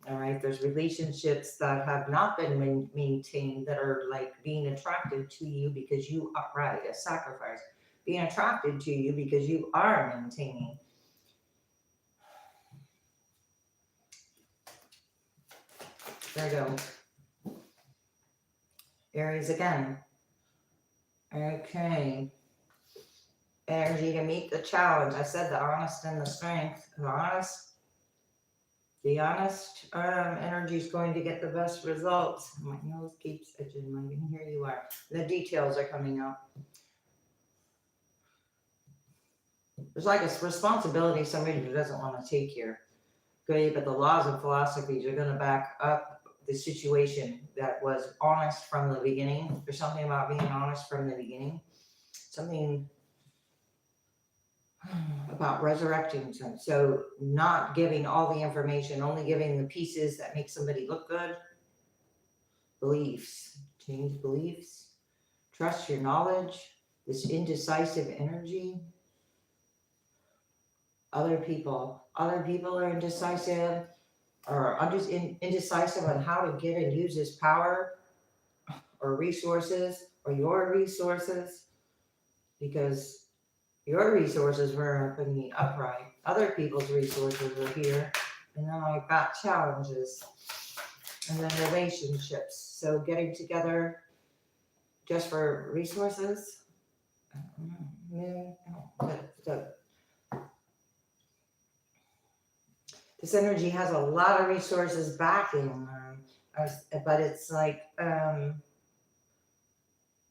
All right, there's relationships that have not been maintained that are like being attracted to you because you are, right, a sacrifice. Being attracted to you because you are maintaining. Virgo. Aries again. Okay. Energy to meet the challenge. I said the honest and the strength. The honest energy is going to get the best results. My nose keeps itching. Here you are. The details are coming out. There's like a responsibility somebody who doesn't want to take here. Okay, but the laws and philosophies are going to back up the situation that was honest from the beginning. There's something about being honest from the beginning. Something about resurrecting some. So not giving all the information, only giving the pieces that make somebody look good. Beliefs. Change beliefs. Trust your knowledge. This indecisive energy. Other people are indecisive or indecisive on how to get and use his power or resources or your resources, because your resources were up in the upright. Other people's resources are here. And then I've got challenges. And then relationships. So getting together just for resources. This energy has a lot of resources backing them, but it's like,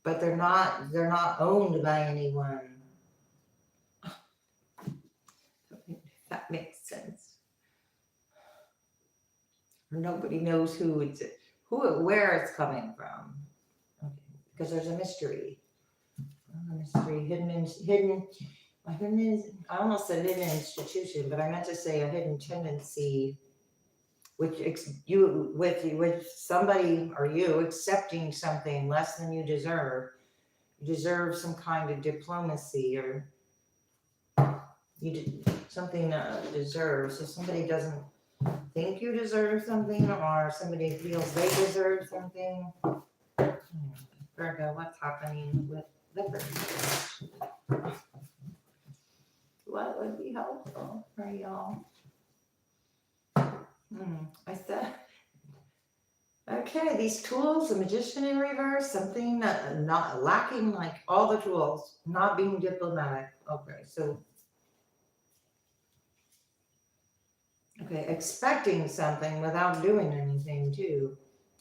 but they're not owned by anyone. If that makes sense. Nobody knows where it's coming from. Okay. Because there's a mystery. Hidden. I almost said hidden institution, but I meant to say a hidden tendency, with somebody or you accepting something less than you deserve. You deserve some kind of diplomacy, or something deserves. So somebody doesn't think you deserve something, or somebody feels they deserve something. Virgo, what's happening with liver? What would be helpful for y'all? I said, okay, these tools, the Magician in reverse, something not lacking, like all the tools, not being diplomatic. Okay, so, okay, expecting something without doing anything too.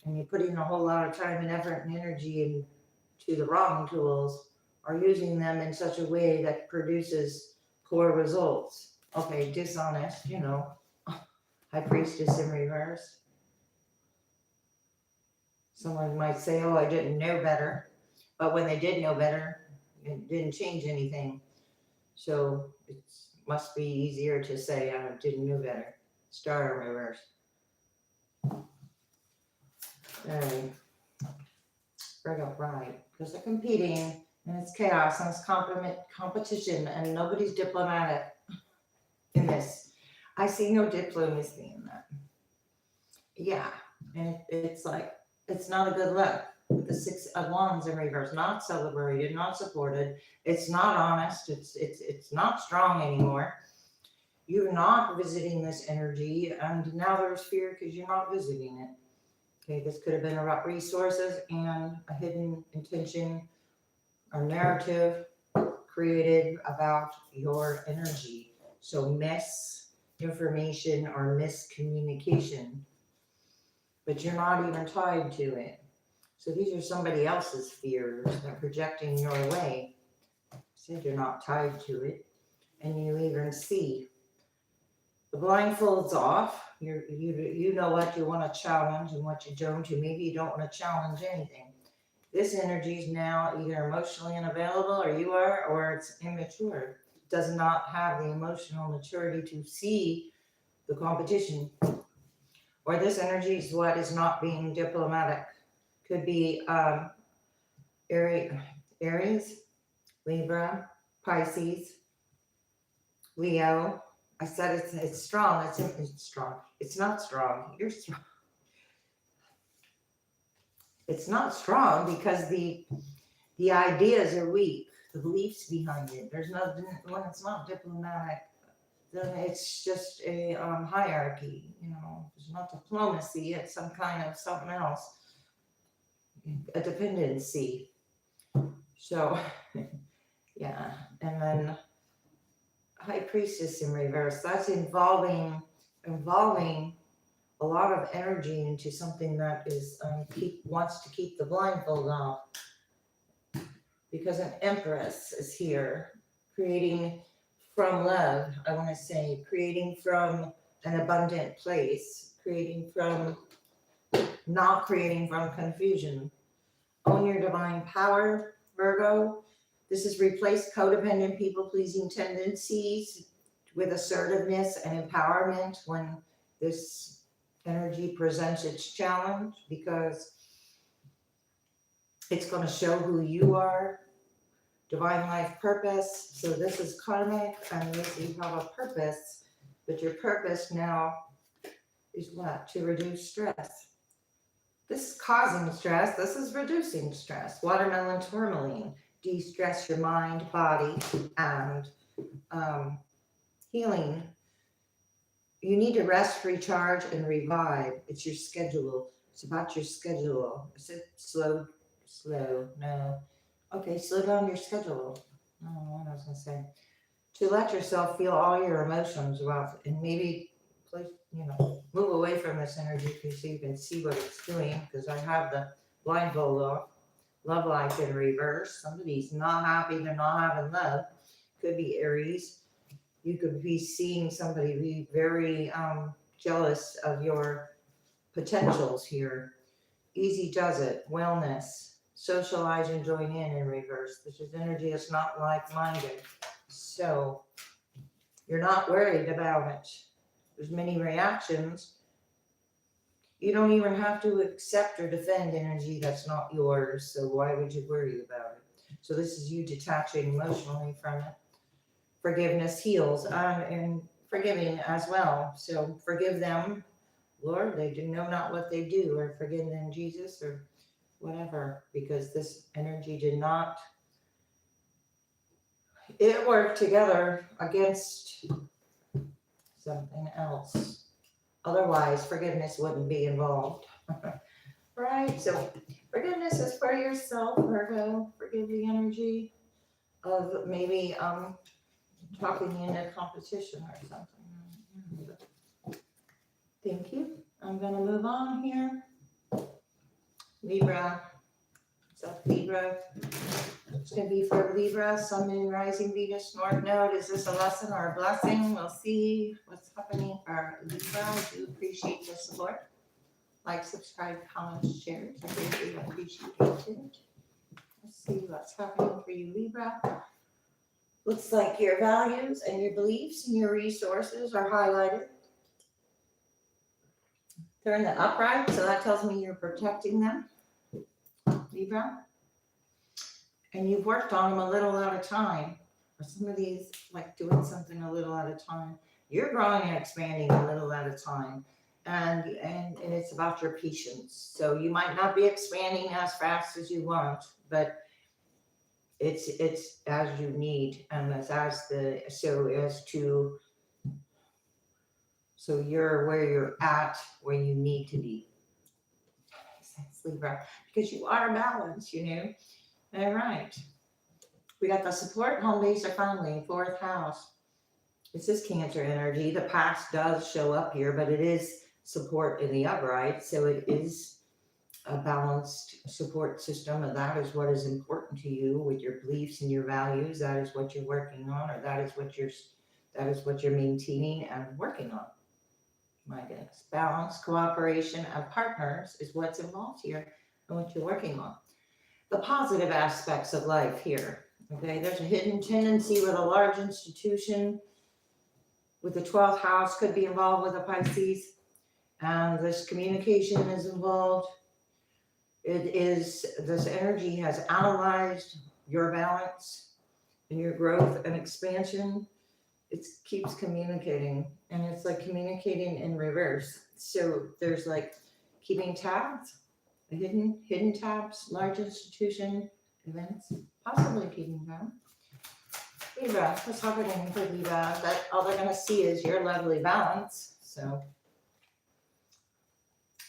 And you're putting a whole lot of time and effort and energy into the wrong tools, or using them in such a way that produces poor results. Okay, dishonest, High Priestess in reverse. Someone might say, oh, I didn't know better. But when they did know better, it didn't change anything. So it must be easier to say, I didn't know better. Star in reverse. Virgo, right. Because they're competing, and it's chaos, and it's competition, and nobody's diplomatic in this. I see no diplomacy in that. Yeah, and it's like, it's not a good look with the Six of Wands in reverse. Not celebrated, not supported. It's not honest. It's not strong anymore. You're not visiting this energy, and now there's fear because you're not visiting it. Okay, this could have been about resources and a hidden intention or narrative created about your energy. So misinformation or miscommunication. But you're not even tied to it. So these are somebody else's fears that are projecting your way. So you're not tied to it. And you even see the blindfold's off. You know what you want to challenge and what you don't. Maybe you don't want to challenge anything. This energy is now either emotionally unavailable, or you are, or it's immature. It does not have the emotional maturity to see the competition. Or this energy is what is not being diplomatic. Could be Aries, Libra, Pisces, Leo. I said it's strong. It's strong. It's not strong. You're strong. It's not strong because the ideas are weak. The beliefs behind it. There's nothing. When it's not diplomatic, then it's just a hierarchy. It's not diplomacy. It's some kind of something else. A dependency. So, yeah, and then High Priestess in reverse. That's involving a lot of energy into something that is wants to keep the blindfold off, because an Empress is here, creating from love. I want to say creating from an abundant place, not creating from confusion. Own your divine power, Virgo. This is replace codependent, people-pleasing tendencies with assertiveness and empowerment when this energy presents its challenge, because it's going to show who you are. Divine life purpose. So this is karmic, and you have a purpose, but your purpose now is what? To reduce stress. This is causing stress. This is reducing stress. Watermelon tourmaline. De-stress your mind, body, and um, healing. You need to rest, recharge, and revive. It's your schedule. It's about your schedule. Is it slow? Slow. No. Okay, slow down your schedule. I don't know what I was going to say. To let yourself feel all your emotions about, and maybe, please, move away from this energy so you can see what it's doing, because I have the blindfold off. Love life in reverse. Somebody's not happy. They're not having love. Could be Aries. You could be seeing somebody be very jealous of your potentials here. Easy does it. Wellness. Socialize and join in reverse. This is energy that's not like-minded. So you're not worried about it. There's many reactions. You don't even have to accept or defend energy that's not yours. So why would you worry about it? So this is you detaching emotionally from it. Forgiveness heals and forgiving as well. So forgive them, Lord, they do know not what they do, or forgive them, Jesus, or whatever, because this energy did not, it worked together against something else. Otherwise, forgiveness wouldn't be involved. Right? So forgiveness is for yourself, Virgo. Forgive the energy of maybe talking in a competition or something. Thank you. I'm going to move on here. Libra. What's up, Libra? It's going to be for Libra, Sun, Moon, Rising, Venus, North Node. Is this a lesson or a blessing? We'll see what's happening for Libra. I do appreciate the support. Like, subscribe, comments, shares. I really appreciate it. Let's see what's happening for you, Libra. Looks like your values and your beliefs and your resources are highlighted. They're in the upright, so that tells me you're protecting them, Libra. And you've worked on them a little at a time. Or some of these, like doing something a little at a time. You're growing and expanding a little at a time. And it's about your patience. So you might not be expanding as fast as you want, but it's as you need, and so you're where you're at, where you need to be. Sense, Libra, because you are balanced, All right. We got the support, home base, or family, fourth house. This is Cancer energy. The past does show up here, but it is support in the upright, so it is a balanced support system, and that is what is important to you with your beliefs and your values. That is what you're working on, or that is what you're maintaining and working on. My goodness. Balance, cooperation, and partners is what's involved here and what you're working on. The positive aspects of life here. Okay, there's a hidden tendency with a large institution with the 12th house could be involved with a Pisces, and this communication is involved. This energy has analyzed your balance and your growth and expansion. It keeps communicating, and it's like communicating in reverse. So there's like keeping tabs, hidden tabs, large institution events, possibly keeping them. Libra, what's happening for Libra? That all they're going to see is your lovely balance. So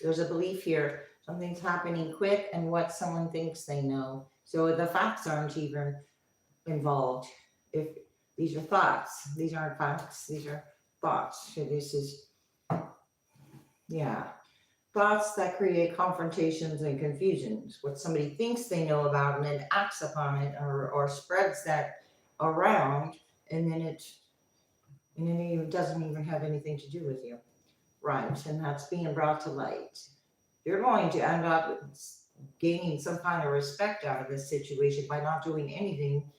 there's a belief here. Something's happening quick, and what someone thinks they know. So the facts aren't even involved. If these are thoughts, these aren't facts, these are thoughts. So this is, thoughts that create confrontations and confusions. What somebody thinks they know about and then acts upon it, or spreads that around, and then it doesn't even have anything to do with you. Right, and that's being brought to light. You're going to end up gaining some kind of respect out of this situation by not doing anything,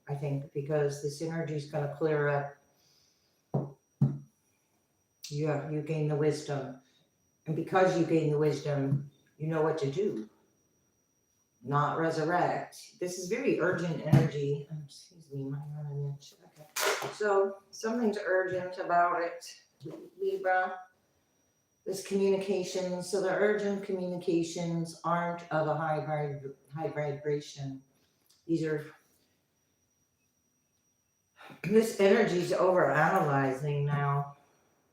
I think, because this energy is going to clear up. You gain the wisdom. And because you gain the wisdom, you know what to do. Not resurrect. This is very urgent energy. Excuse me, my itch. Okay. So something's urgent about it, Libra. This communication, so the urgent communications aren't of a high vibration. These are, this energy is over analyzing now.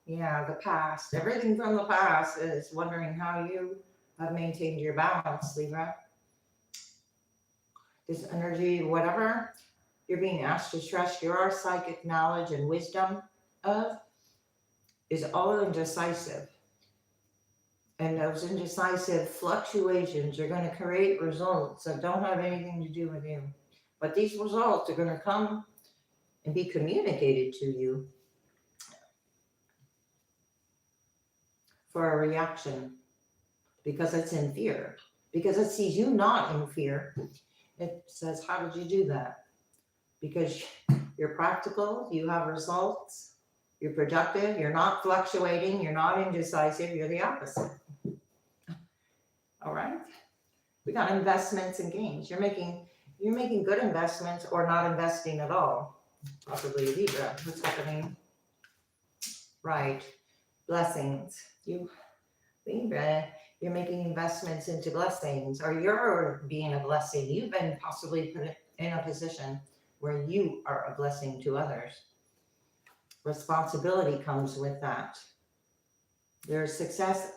Yeah, the past, everything from the past is wondering how you have maintained your balance, Libra. This energy, whatever you're being asked to trust your psychic knowledge and wisdom of, is all indecisive. And those indecisive fluctuations are going to create results that don't have anything to do with you. But these results are going to come and be communicated to you for a reaction, because it's in fear, because it sees you not in fear. It says, how did you do that? Because you're practical, you have results, you're productive, you're not fluctuating, you're not indecisive, you're the opposite. All right? We got investments and gains. You're making good investments or not investing at all. Possibly Libra. What's happening? Right. Blessings. You, Libra, you're making investments into blessings, or you're being a blessing. You've been possibly put in a position where you are a blessing to others. Responsibility comes with that. There's success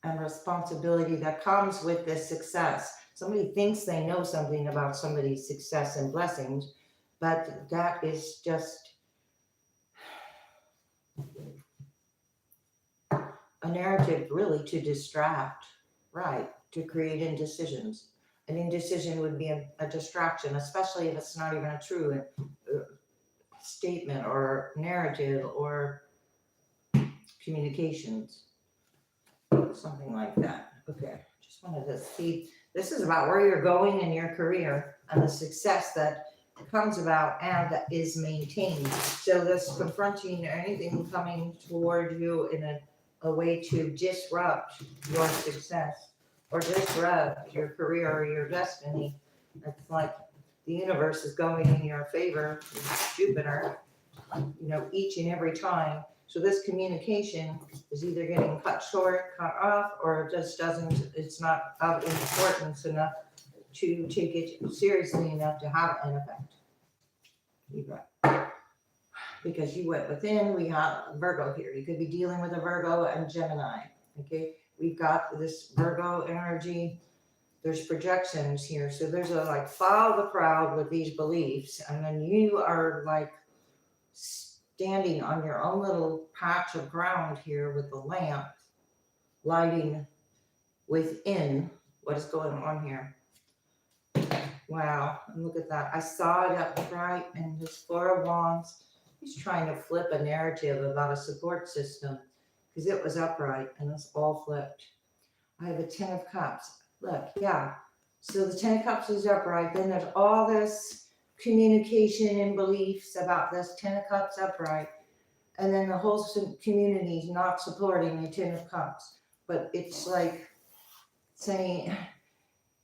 and responsibility that comes with this success. Somebody thinks they know something about somebody's success and blessings, but that is just a narrative really to distract, right? To create indecisions. An indecision would be a distraction, especially if it's not even a true statement or narrative or communications. Something like that. Okay, just wanted to see. This is about where you're going in your career and the success that comes about and that is maintained. So this confronting or anything coming toward you in a way to disrupt your success or disrupt your career or your destiny. It's like the universe is going in your favor, Jupiter, each and every time. So this communication is either getting cut short, cut off, or just doesn't, it's not of importance enough to take it seriously enough to have an effect. Libra. Because you went within, we have Virgo here. You could be dealing with a Virgo and Gemini. Okay, we've got this Virgo energy. There's projections here. So there's a follow the crowd with these beliefs, and then you are standing on your own little patch of ground here with the lamp lighting within what is going on here. Wow, and look at that. I saw it upright, and this Four of Wands, he's trying to flip a narrative about a support system because it was upright and it's all flipped. I have a Ten of Cups. Look, yeah. So the Ten of Cups is upright. Then there's all this communication and beliefs about this Ten of Cups upright. And then the whole community is not supporting the Ten of Cups. But it's like saying,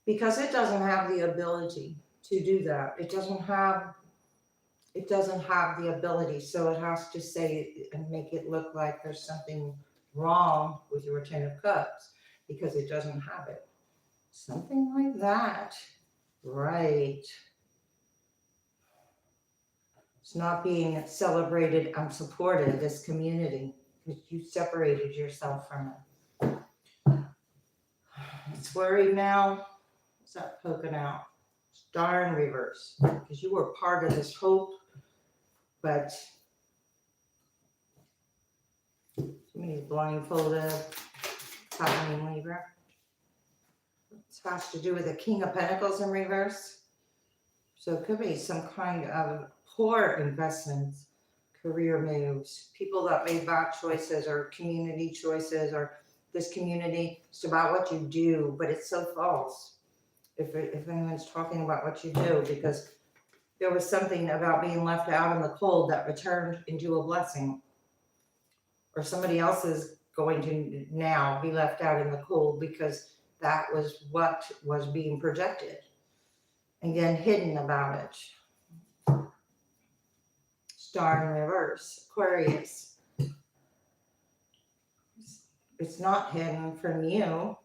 because it doesn't have the ability to do that. It doesn't have the ability. So it has to say and make it look like there's something wrong with your Ten of Cups because it doesn't have it. Something like that. Right. It's not being celebrated and supported, this community, because you separated yourself from it. It's worried now. What's that poking out? Star in reverse, because you were part of this hope, but somebody's blindfolded. Happening, Libra. It has to do with the King of Pentacles in reverse. So it could be some kind of poor investments, career moves, people that made bad choices or community choices, or this community, it's about what you do, but it's so false if anyone's talking about what you do, because there was something about being left out in the cold that returned into a blessing, or somebody else is going to now be left out in the cold because that was what was being projected and then hidden about it. Star in reverse, Aquarius. It's not hidden from you.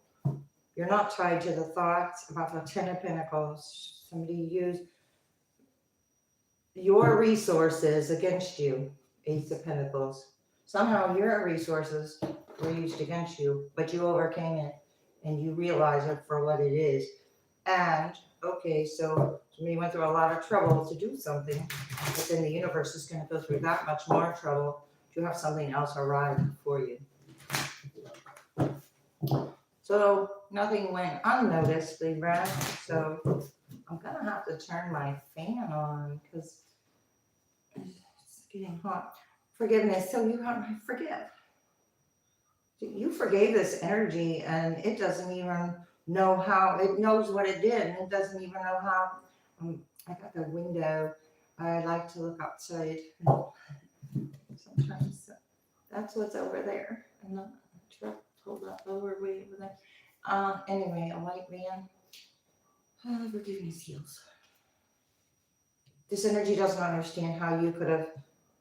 You're not tied to the thoughts about the Ten of Pentacles. Somebody used your resources against you, Ace of Pentacles. Somehow your resources were used against you, but you overcame it and you realize it for what it is. And, okay, so somebody went through a lot of trouble to do something, but then the universe is going to go through that much more trouble to have something else arrive for you. So nothing went unnoticed, Libra. So I'm going to have to turn my fan on because it's getting hot. Forgiveness. So you have to forgive. You forgave this energy and it doesn't even know how. It knows what it did and it doesn't even know how. I got the window. I like to look outside. Sometimes that's what's over there. And the truck pulled up over way over there. Anyway, a white van. Forgiveness heals. This energy doesn't understand how you could have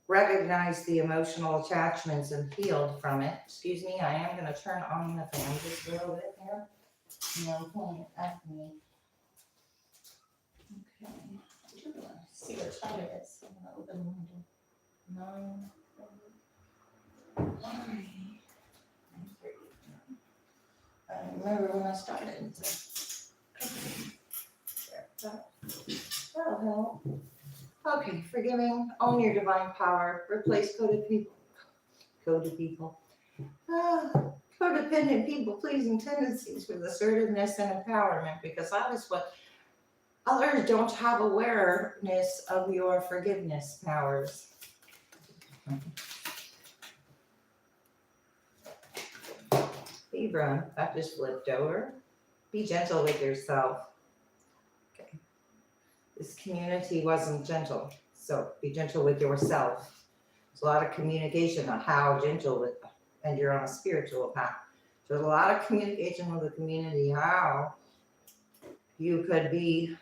recognized the emotional attachments and healed from it. Excuse me, I am going to turn on the fan just a little bit here. No point at me. Okay. See what time it is. I'm going to open the window. 9:30. Alrighty. 9:30. I remember when I started. Okay. There. That'll help. Okay, forgiving, own your divine power, replace coded people. Codependent people-pleasing tendencies with assertiveness and empowerment, because that is what others don't have awareness of your forgiveness powers. Libra, that just flipped over. Be gentle with yourself. This community wasn't gentle, so be gentle with yourself. There's a lot of communication on how gentle with them, and you're on a spiritual path. So there's a lot of communication with the community, how you could be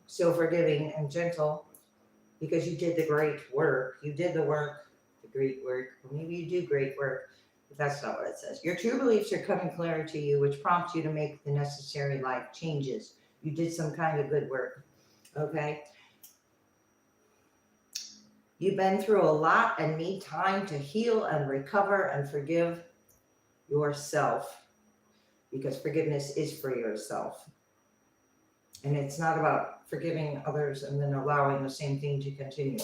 so forgiving and gentle because you did the great work. You did the work, the great work. Or maybe you do great work, but that's not what it says. Your true beliefs are coming clearer to you, which prompts you to make the necessary life changes. You did some kind of good work. Okay. You've been through a lot and need time to heal and recover and forgive yourself, because forgiveness is for yourself. And it's not about forgiving others and then allowing the same thing to continue.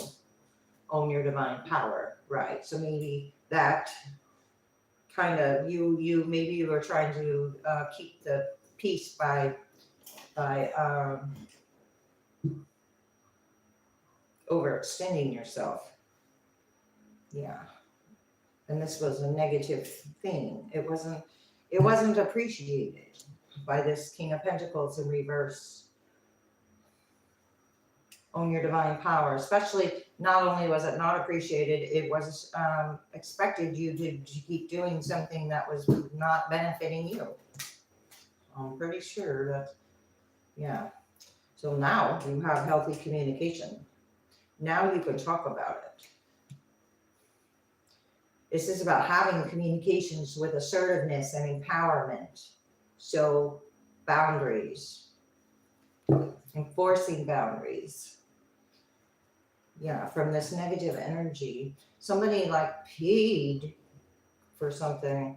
Own your divine power, right? So maybe that kind of, maybe you were trying to keep the peace by overextending yourself. Yeah. And this was a negative thing. It wasn't appreciated by this King of Pentacles in reverse. Own your divine power. Especially, not only was it not appreciated, it was expected you to keep doing something that was not benefiting you. I'm pretty sure that, yeah. So now you have healthy communication. Now you can talk about it. This is about having communications with assertiveness and empowerment. So boundaries, enforcing boundaries. Yeah, from this negative energy, somebody like paid for something,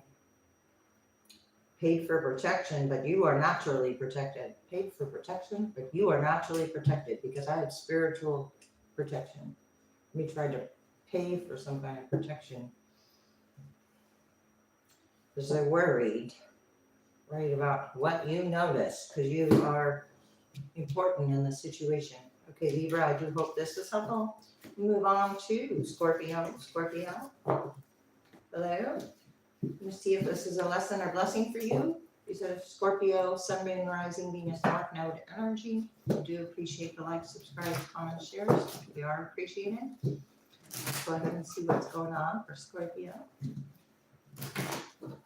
paid for protection, but you are naturally protected. Paid for protection, but you are naturally protected, because I have spiritual protection. We tried to pay for some kind of protection because they're worried about what you notice, because you are important in the situation. Okay, Libra, I do hope this is helpful. Move on to Scorpio. Hello. Let me see if this is a lesson or blessing for you. These are Scorpio, Sun, Moon, Rising, Venus, North Node energy. I do appreciate the likes, subscribe, comments, shares. We are appreciated. Let's go ahead and see what's going on for Scorpio.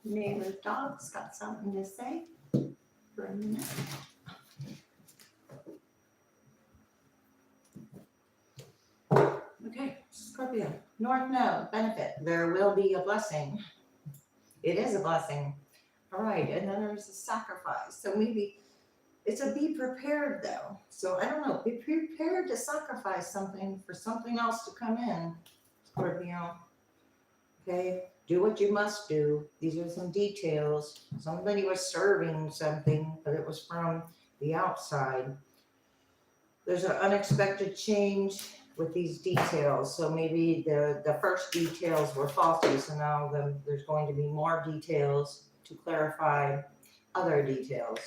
Neighbor's dog's got something to say for a minute. Okay, Scorpio, North Node, benefit. There will be a blessing. It is a blessing. All right, and then there's a sacrifice. So maybe it's a be prepared though. So I don't know, be prepared to sacrifice something for something else to come in, Scorpio. Okay, do what you must do. These are some details. Somebody was serving something, but it was from the outside. There's an unexpected change with these details. So maybe the first details were faulty, so now there's going to be more details to clarify other details.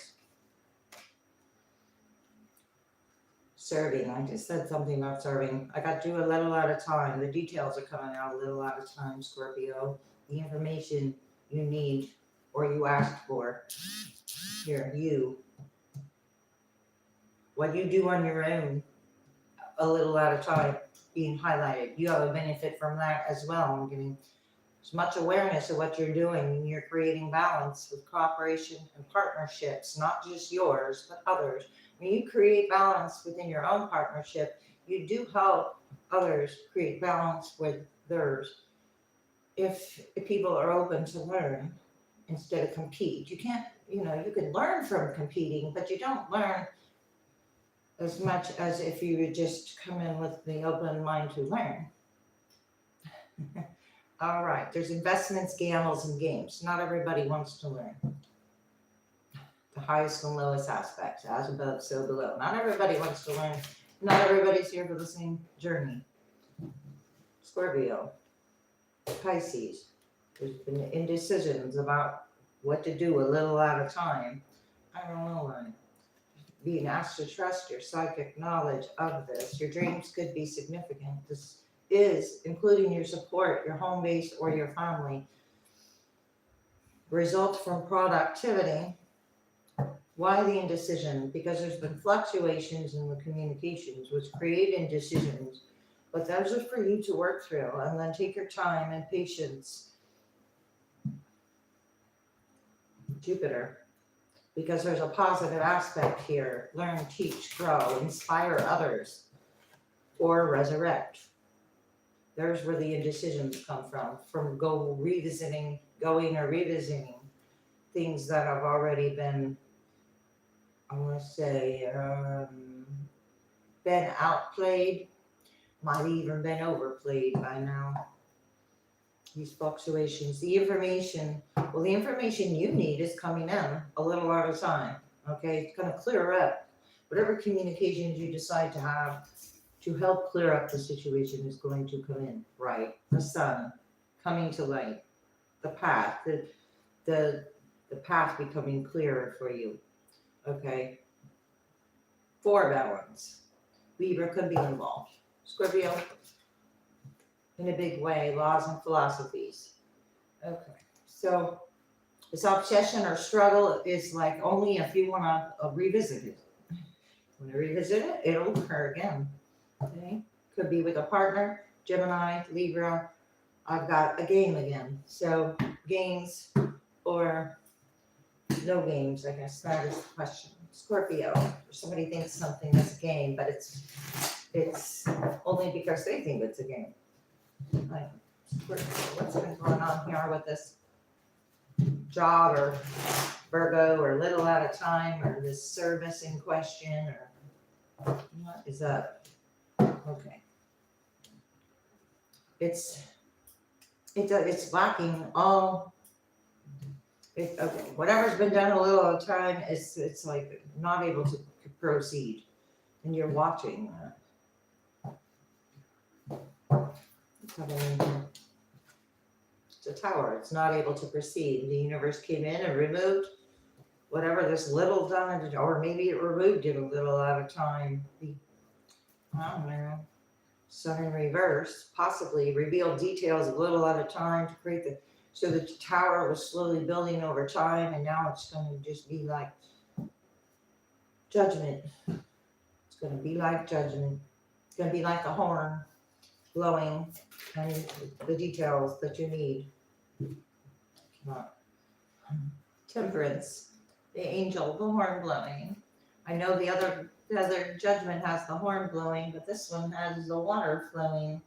Serving, I just said something about serving. I got you a little at a time. The details are coming out a little at a time, Scorpio. The information you need or you asked for. Here, you. What you do on your own, a little at a time, being highlighted. You have a benefit from that as well. I'm getting as much awareness of what you're doing. You're creating balance with cooperation and partnerships, not just yours, but others. When you create balance within your own partnership, you do help others create balance with theirs. If people are open to learn instead of compete, you can't, you can learn from competing, but you don't learn as much as if you would just come in with the open mind to learn. All right, there's investments, gambles, and games. Not everybody wants to learn. The highest and lowest aspects, as above, so below. Not everybody wants to learn. Not everybody's here for the same journey. Scorpio, Pisces, there's been indecisions about what to do a little at a time. I don't know why. Being asked to trust your psychic knowledge of this. Your dreams could be significant. This is, including your support, your home base, or your family. Result from productivity. Why the indecision? Because there's been fluctuations in the communications which create indecisions. But those are for you to work through, and then take your time and patience. Jupiter. Because there's a positive aspect here. Learn, teach, grow, inspire others, or resurrect. There's where the indecisions come from going or revisiting things that have already been, I want to say, been outplayed, might even been overplayed by now. These fluctuations, the information you need is coming in a little at a time. Okay, it's going to clear up whatever communications you decide to have to help clear up the situation is going to come in. Right, the sun coming to light, the path, the path becoming clearer for you. Okay, for balance, Libra could be involved. Scorpio, in a big way, laws and philosophies. Okay, so this obsession or struggle is like only if you want to revisit it. When you revisit it, it'll occur again. Okay, could be with a partner, Gemini, Libra. I've got a game again. So games or no games, I guess that is the question. Scorpio, somebody thinks something is a game, but it's only because they think it's a game. Like, what's been going on here with this job or Virgo or little at a time or this service in question or what is up? Okay. It's lacking all. Okay, whatever's been done a little at a time, it's like not able to proceed, and you're watching that. It's a tower. It's not able to proceed. The universe came in and removed whatever this little done, or maybe it removed it a little at a time. I don't know. Sun in reverse, possibly revealed details a little at a time to create so the tower was slowly building over time, and now it's going to just be like judgment. It's going to be like judgment. It's going to be like a horn blowing and the details that you need. Temperance, the angel, the horn blowing. I know the other judgment has the horn blowing, but this one has the water flowing.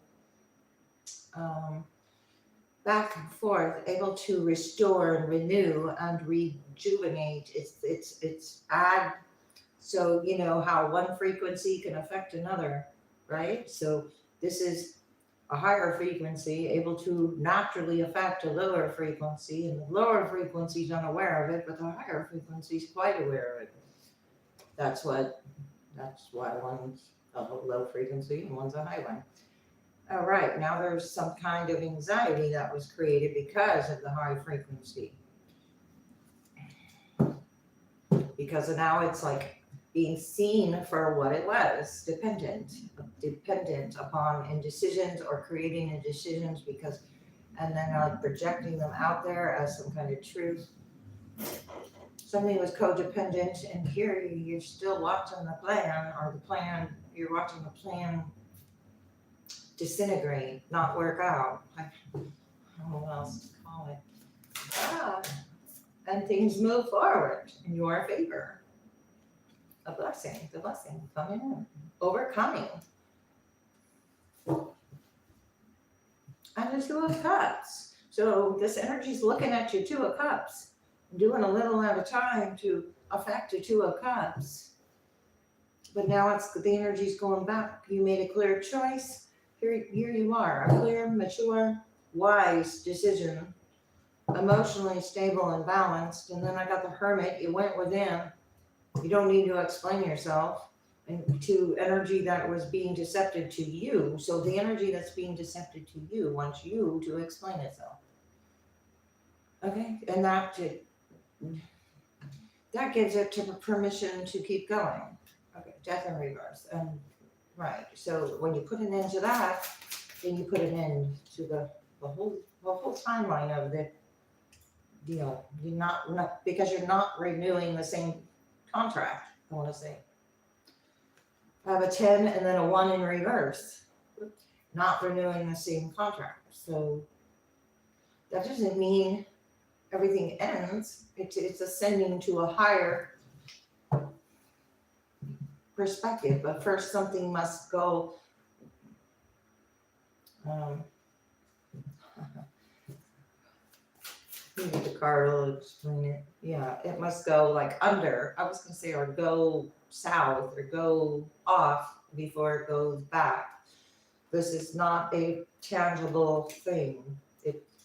back and forth, able to restore and renew and rejuvenate. It's add. So you know how one frequency can affect another, right? So this is a higher frequency able to naturally affect a lower frequency, and the lower frequency is unaware of it, but the higher frequency is quite aware of it. That's why one's a low frequency and one's a high one. All right, now there's some kind of anxiety that was created because of the high frequency. Because now it's like being seen for what it was, dependent upon indecisions or creating indecisions because, and then like projecting them out there as some kind of truth. Something was codependent, and here you're still watching the plan, or the plan, you're watching the plan disintegrate, not work out. I don't know what else to call it. And things move forward in your favor. The blessing coming in, overcoming. And the Two of Cups. So this energy is looking at your Two of Cups, doing a little at a time to affect the Two of Cups. But now it's the energy's going back. You made a clear choice. Here you are, a clear, mature, wise decision, emotionally stable and balanced. And then I got the Hermit. You went within. You don't need to explain yourself, and to energy that was being deceptive to you. So the energy that's being deceptive to you wants you to explain itself. Okay, and that gives it to permission to keep going. Okay, death in reverse. And right. So when you put an end to that, then you put an end to the whole timeline of the deal. You're not because you're not renewing the same contract, I want to say. I have a 10 and then a 1 in reverse. Not renewing the same contract. So that doesn't mean everything ends. It's ascending to a higher perspective. But first something must go. Maybe the card will explain it. Yeah, it must go like under. I was going to say, or go south or go off before it goes back. This is not a tangible thing.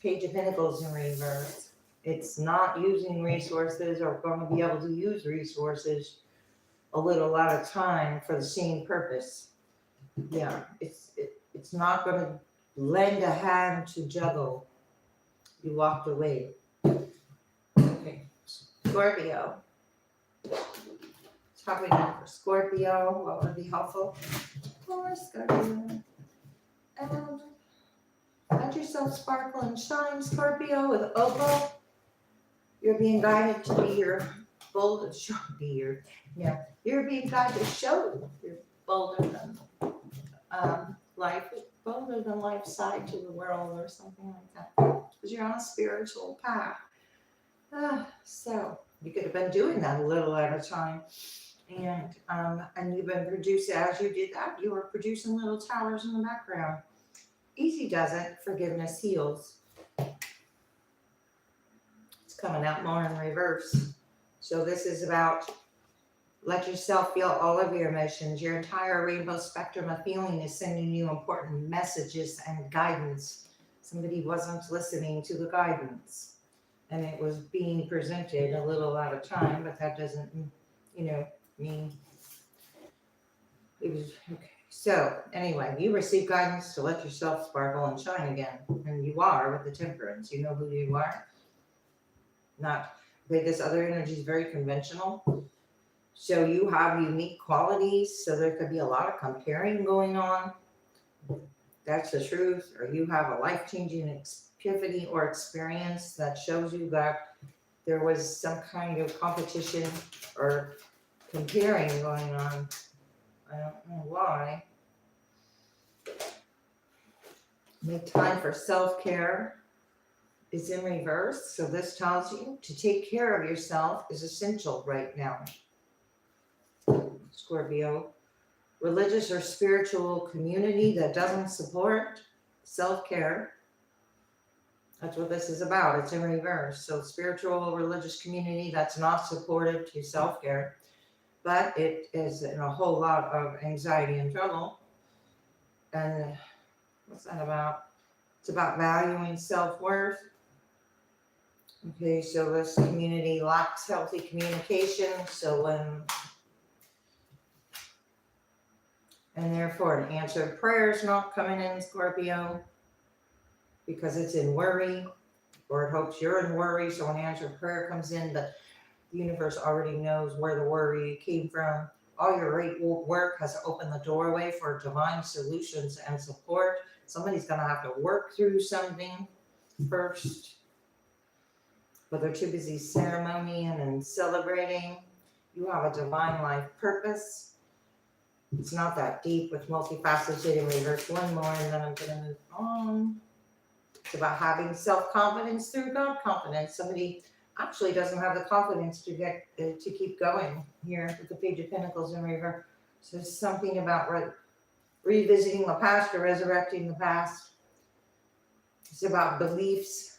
Page of Pentacles in reverse. It's not using resources or going to be able to use resources a little at a time for the same purpose. Yeah, it's not going to lend a hand to juggle. You walked away. Okay, Scorpio. What we got for Scorpio? What would be helpful for Scorpio? And let yourself sparkle and shine, Scorpio, with Opal. You're being guided to be your bold, you're being guided to show you're bolder than life side to the world or something like that. Because you're on a spiritual path. So you could have been doing that a little at a time. And you've been producing, as you did that, you were producing little towers in the background. Easy does it. Forgiveness heals. It's coming out more in reverse. So this is about let yourself feel all of your emotions. Your entire rainbow spectrum of feeling is sending you important messages and guidance. Somebody wasn't listening to the guidance. And it was being presented a little at a time, but that doesn't, mean it was okay. So anyway, you receive guidance to let yourself sparkle and shine again. And you are with the Temperance. You know who you are. Not, but this other energy is very conventional. So you have unique qualities. So there could be a lot of comparing going on. That's the truth. Or you have a life-changing epiphany or experience that shows you that there was some kind of competition or comparing going on. I don't know why. Make time for self-care is in reverse. So this tells you to take care of yourself is essential right now. Scorpio. Religious or spiritual community that doesn't support self-care. That's what this is about. It's in reverse. So spiritual, religious community that's not supportive to self-care, but it is in a whole lot of anxiety and trouble. And what's that about? It's about valuing self-worth. Okay, so this community lacks healthy communication. So and therefore an answered prayer is not coming in, Scorpio, because it's in worry, or it hopes you're in worry. So an answered prayer comes in, but the universe already knows where the worry came from. All your great work has opened the doorway for divine solutions and support. Somebody's going to have to work through something first, but they're too busy ceremonying and celebrating. You have a divine life purpose. It's not that deep with multifaceted in reverse. One more, and then I'm going to move on. It's about having self-confidence through God confidence. Somebody actually doesn't have the confidence to get to keep going here with the Page of Pentacles in reverse. So there's something about revisiting the past or resurrecting the past. It's about beliefs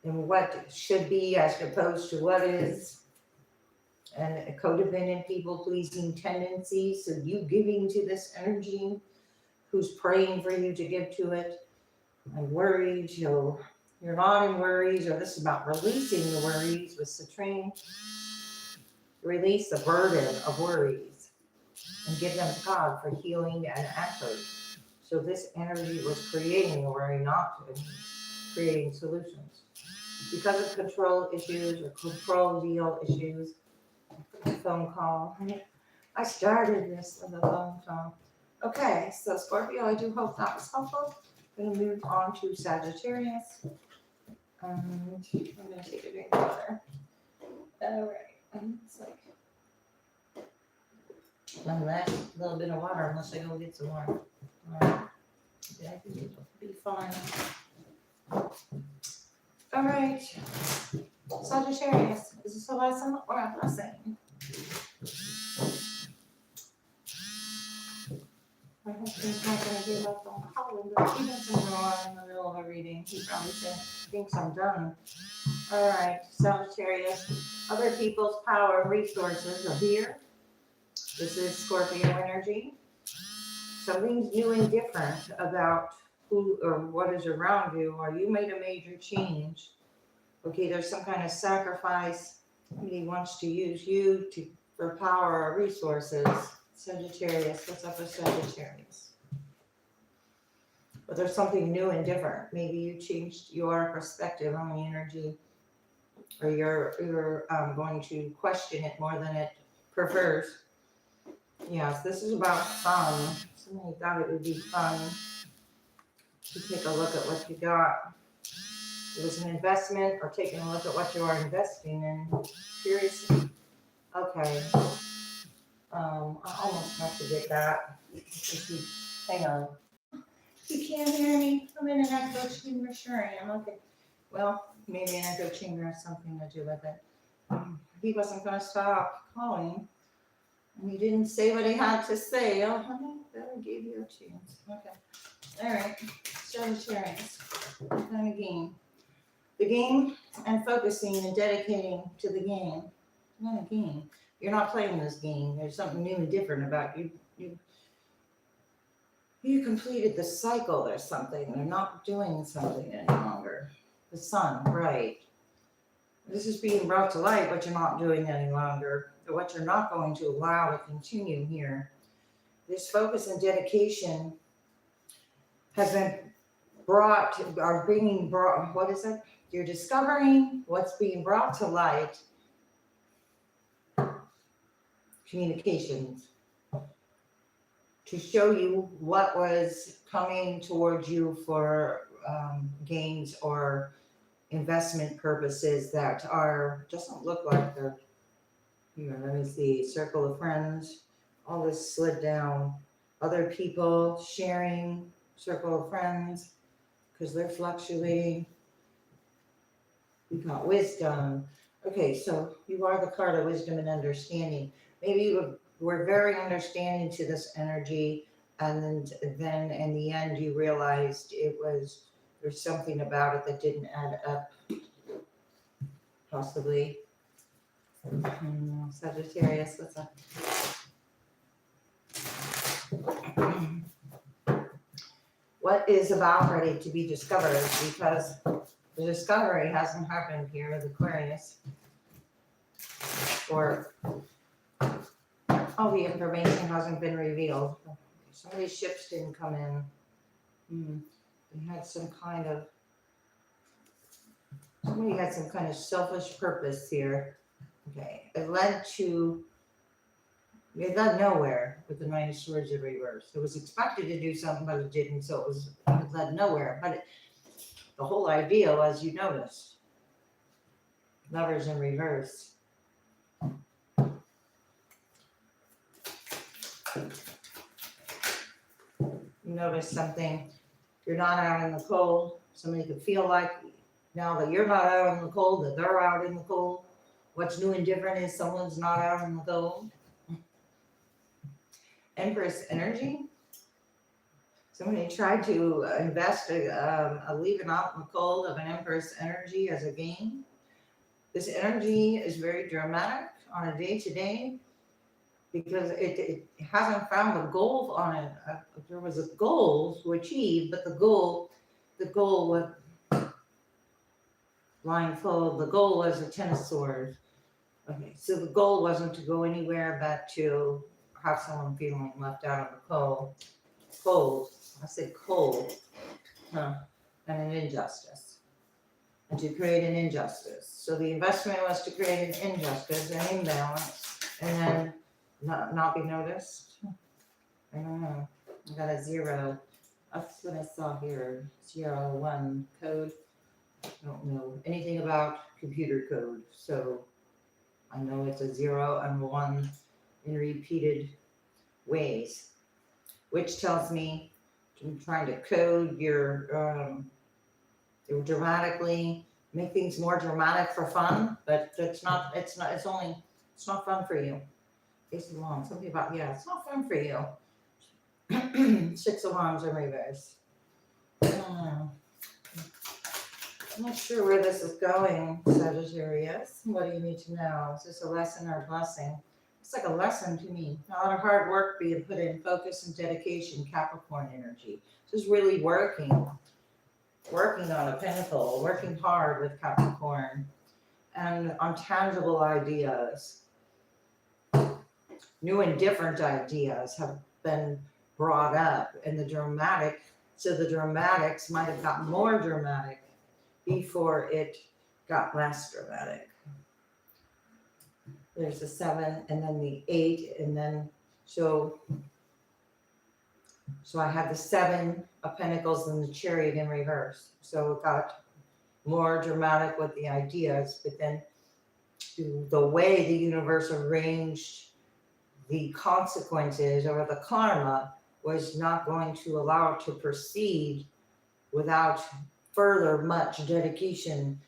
and what should be as opposed to what is. And a codependent, people-pleasing tendencies. So you giving to this energy, who's praying for you to give to it. I'm worried, you're not in worries, or this is about releasing the worries with Citrine. Release the burden of worries and give them to God for healing and effort. So this energy was creating a worry, not creating solutions. Because of control issues or control deal issues, phone call. I started this with a phone call. Okay, so Scorpio, I do hope that was helpful. I'm going to move on to Sagittarius. And I'm going to take a drink of water. All right. It's like one last little bit of water unless I go get some more. All right. I think it'll be fine. All right. Sagittarius, is this a lesson or a blessing? My husband's not going to give up on calling, but he doesn't know I'm in the middle of a reading. He probably thinks I'm done. All right, Sagittarius. Other people's power and resources are here. This is Scorpio energy. Something's new and different about who or what is around you, or you made a major change. Okay, there's some kind of sacrifice. Somebody wants to use you for power or resources. Sagittarius, what's up with Sagittarius? But there's something new and different. Maybe you changed your perspective on the energy, or you're going to question it more than it prefers. Yes, this is about fun. Somebody thought it would be fun to take a look at what you got. It was an investment, or taking a look at what you are investing in. Seriously? Okay. I almost have to get that. Hang on. You can't hear me? I'm in an echo chamber, sure I am. Okay. Well, maybe an echo chamber has something to do with it. He wasn't going to stop calling. And he didn't say what he had to say. Oh, honey, better give you a chance. Okay. All right. Sagittarius. What kind of game? The game and focusing and dedicating to the game. Not a game. You're not playing this game. There's something new and different about you. You completed the cycle or something. They're not doing something any longer. The sun, right. This is being brought to light, what you're not doing any longer, or what you're not going to allow to continue here. This focus and dedication has been being brought, what is it? You're discovering what's being brought to light. Communications. To show you what was coming towards you for gains or investment purposes that doesn't look like they're, let me see, circle of friends, all this slid down. Other people sharing, circle of friends, because they're fluctuating. We got wisdom. Okay, so you are the card of wisdom and understanding. Maybe you were very understanding to this energy, and then in the end you realized it was there's something about it that didn't add up, possibly. Sagittarius, what's up? What is about ready to be discovered? Because the discovery hasn't happened here with Aquarius. Or all the information hasn't been revealed. Some of these ships didn't come in. They had somebody had some kind of selfish purpose here. Okay, it led nowhere with the Nine of Swords in reverse. It was expected to do something, but it didn't, so it led nowhere. But the whole idea was, you noticed, Lovers in reverse. You notice something, you're not out in the cold. Somebody could feel like now that you're not out in the cold, that they're out in the cold. What's new and different is someone's not out in the cold. Empress energy. Somebody tried to invest a leaving out in the cold of an Empress energy as a gain. This energy is very dramatic on a day-to-day because it hasn't found a goal on it. There was a goal to achieve, but the goal was blindfold. The goal was a Ten of Swords. Okay, so the goal wasn't to go anywhere but to have someone feeling left out of the cold. I said cold, and an injustice, and to create an injustice. So the investment was to create an injustice, an imbalance, and then not be noticed. I don't know. I got a 0. That's what I saw here. 0, 1 code. I don't know anything about computer code, so I know it's a 0 and 1 in repeated ways, which tells me I'm trying to code your dramatically make things more dramatic for fun, but it's not fun for you. It's long. Something about, it's not fun for you. 6 of Wands in reverse. I'm not sure where this is going, Sagittarius. What do you need to know? Is this a lesson or a blessing? It's like a lesson to me. A lot of hard work being put in, focus and dedication, Capricorn energy. This is really working on a pentacle, working hard with Capricorn and on tangible ideas. New and different ideas have been brought up, and the dramatics might have gotten more dramatic before it got less dramatic. There's the 7 and then the 8, and then so I have the 7 of Pentacles and the Chariot in reverse. So it got more dramatic with the ideas, but then the way the universe arranged the consequences or the karma was not going to allow it to proceed without further much dedication,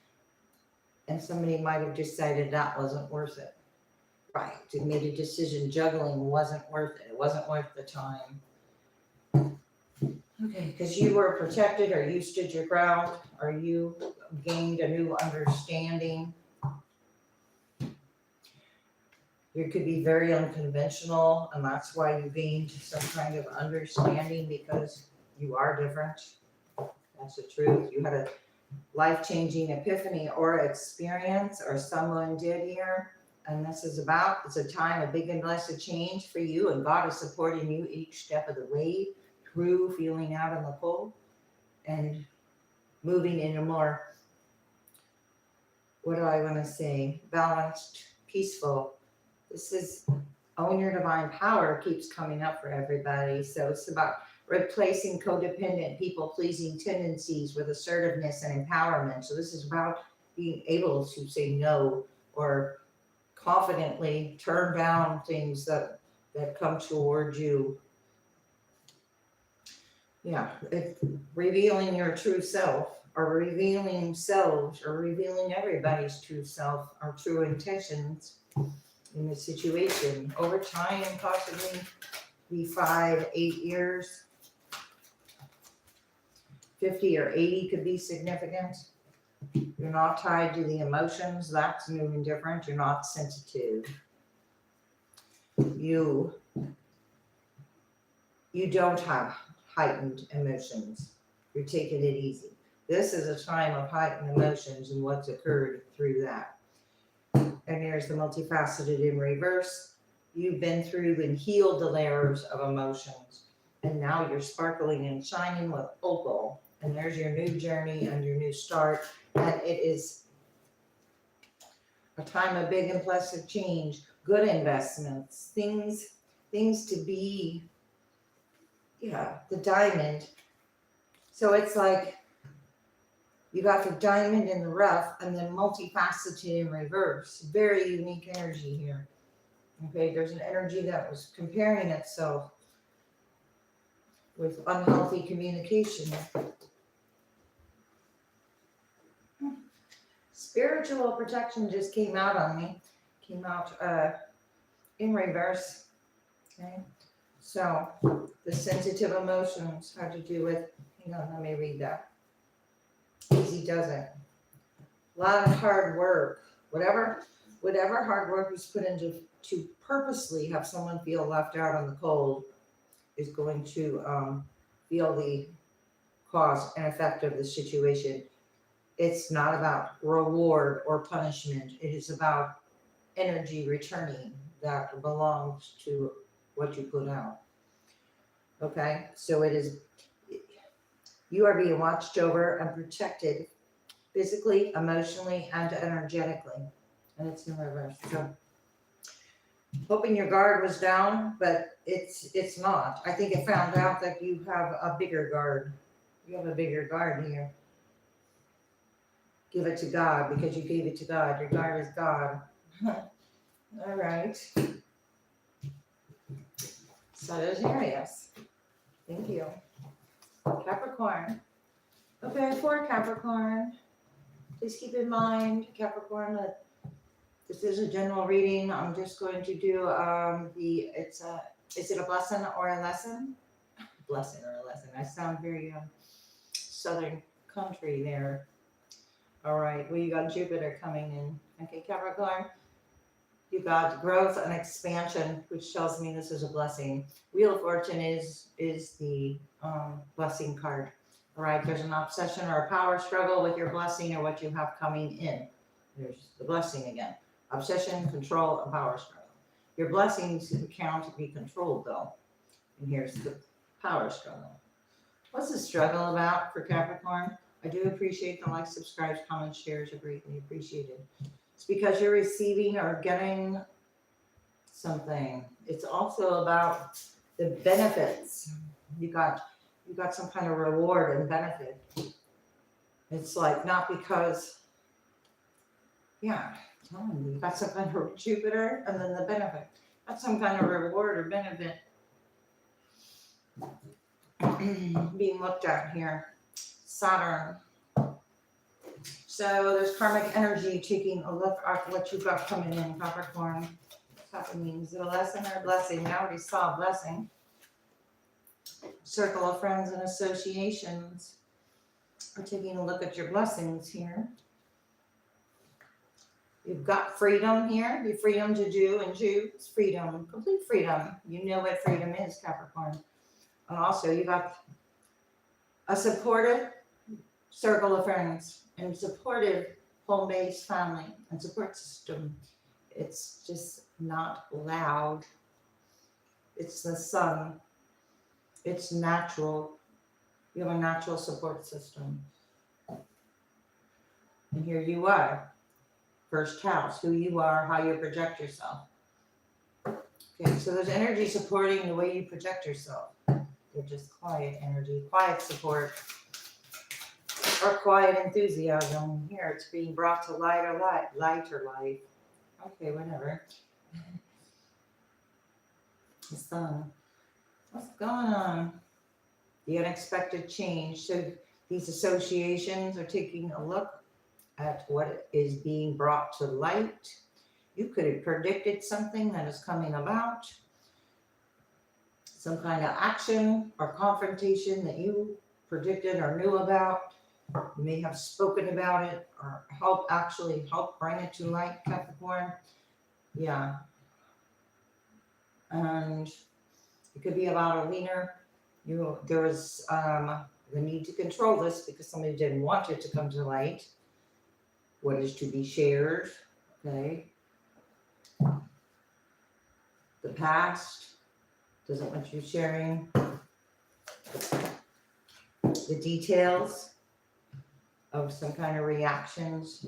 and somebody might have decided that wasn't worth it. Right, they made a decision, juggling wasn't worth it. It wasn't worth the time. Okay, because you were protected, or you stood your ground, or you gained a new understanding. You could be very unconventional, and that's why you gained some kind of understanding, because you are different. That's the truth. You had a life-changing epiphany or experience, or someone did here. And this is it's a time of big and blessed change for you, and God is supporting you each step of the way through feeling out in the cold and moving in a more, what do I want to say, balanced, peaceful. This is own your divine power keeps coming up for everybody. So it's about replacing codependent, people-pleasing tendencies with assertiveness and empowerment. So this is about being able to say no, or confidently turn down things that come towards you. Revealing your true self, or revealing selves, or revealing everybody's true self or true intentions in the situation over time, possibly be 5, 8 years. 50 or 80 could be significant. You're not tied to the emotions. That's new and different. You're not sensitive. You don't have heightened emotions. You're taking it easy. This is a time of heightened emotions and what's occurred through that. And there's the multifaceted in reverse. You've been through and healed the layers of emotions. And now you're sparkling and shining with opal. And there's your new journey and your new start. And it is a time of big and blessed change, good investments, things to be, the diamond. So it's like you got the diamond in the rough and then multifaceted in reverse. Very unique energy here. Okay, there's an energy that was comparing itself with unhealthy communication. Spiritual protection just came out on me. Came out in reverse. Okay, so the sensitive emotions had to do with, hang on, let me read that. Easy does it. A lot of hard work. Whatever hard work was put into to purposely have someone feel left out on the cold is going to feel the cause and effect of the situation. It's not about reward or punishment. It is about energy returning that belongs to what you put out. Okay, so it is, you are being watched over and protected physically, emotionally, and energetically. And it's in reverse. So hoping your guard was down, but it's not. I think it found out that you have a bigger guard. You have a bigger guard here. Give it to God because you gave it to God. Your guard is God. All right. Sagittarius. Thank you. Capricorn. Okay, for Capricorn, please keep in mind, Capricorn, that this is a general reading. I'm just going to do is it a blessing or a lesson? Blessing or a lesson. I sound very southern country there. All right, well, you got Jupiter coming in. Okay, Capricorn, you got growth and expansion, which tells me this is a blessing. Wheel of Fortune is the blessing card. All right, there's an obsession or a power struggle with your blessing or what you have coming in. There's the blessing again. Obsession, control, and power struggle. Your blessings can't be controlled, though. And here's the power struggle. What's the struggle about for Capricorn? I do appreciate the likes, subscribes, comments, shares are greatly appreciated. It's because you're receiving or getting something. It's also about the benefits. You got some kind of reward and benefit. It's like not because, you got some kind of Jupiter and then the benefit. That's some kind of reward or benefit being looked at here. Saturn. So there's karmic energy taking a look at what you've got coming in, Capricorn. What's happening? Is it a lesson or a blessing? I already saw a blessing. Circle of friends and associations. We're taking a look at your blessings here. You've got freedom here. The freedom to do and choose. Freedom. Complete freedom. You know what freedom is, Capricorn. And also you got a supportive circle of friends and supportive home-based family and support system. It's just not loud. It's the sun. It's natural. You have a natural support system. And here you are. First house, who you are, how you project yourself. Okay, so there's energy supporting the way you project yourself. They're just quiet energy, quiet support, or quiet enthusiasm. Here, it's being brought to lighter light. Okay, whatever. The sun. What's going on? The unexpected change. So these associations are taking a look at what is being brought to light. You could have predicted something that is coming about. Some kind of action or confrontation that you predicted or knew about. You may have spoken about it or help bring it to light, Capricorn. Yeah. And it could be about a leaner. There was the need to control this because somebody didn't want it to come to light. What is to be shared, okay? The past doesn't want you sharing the details of some kind of reactions.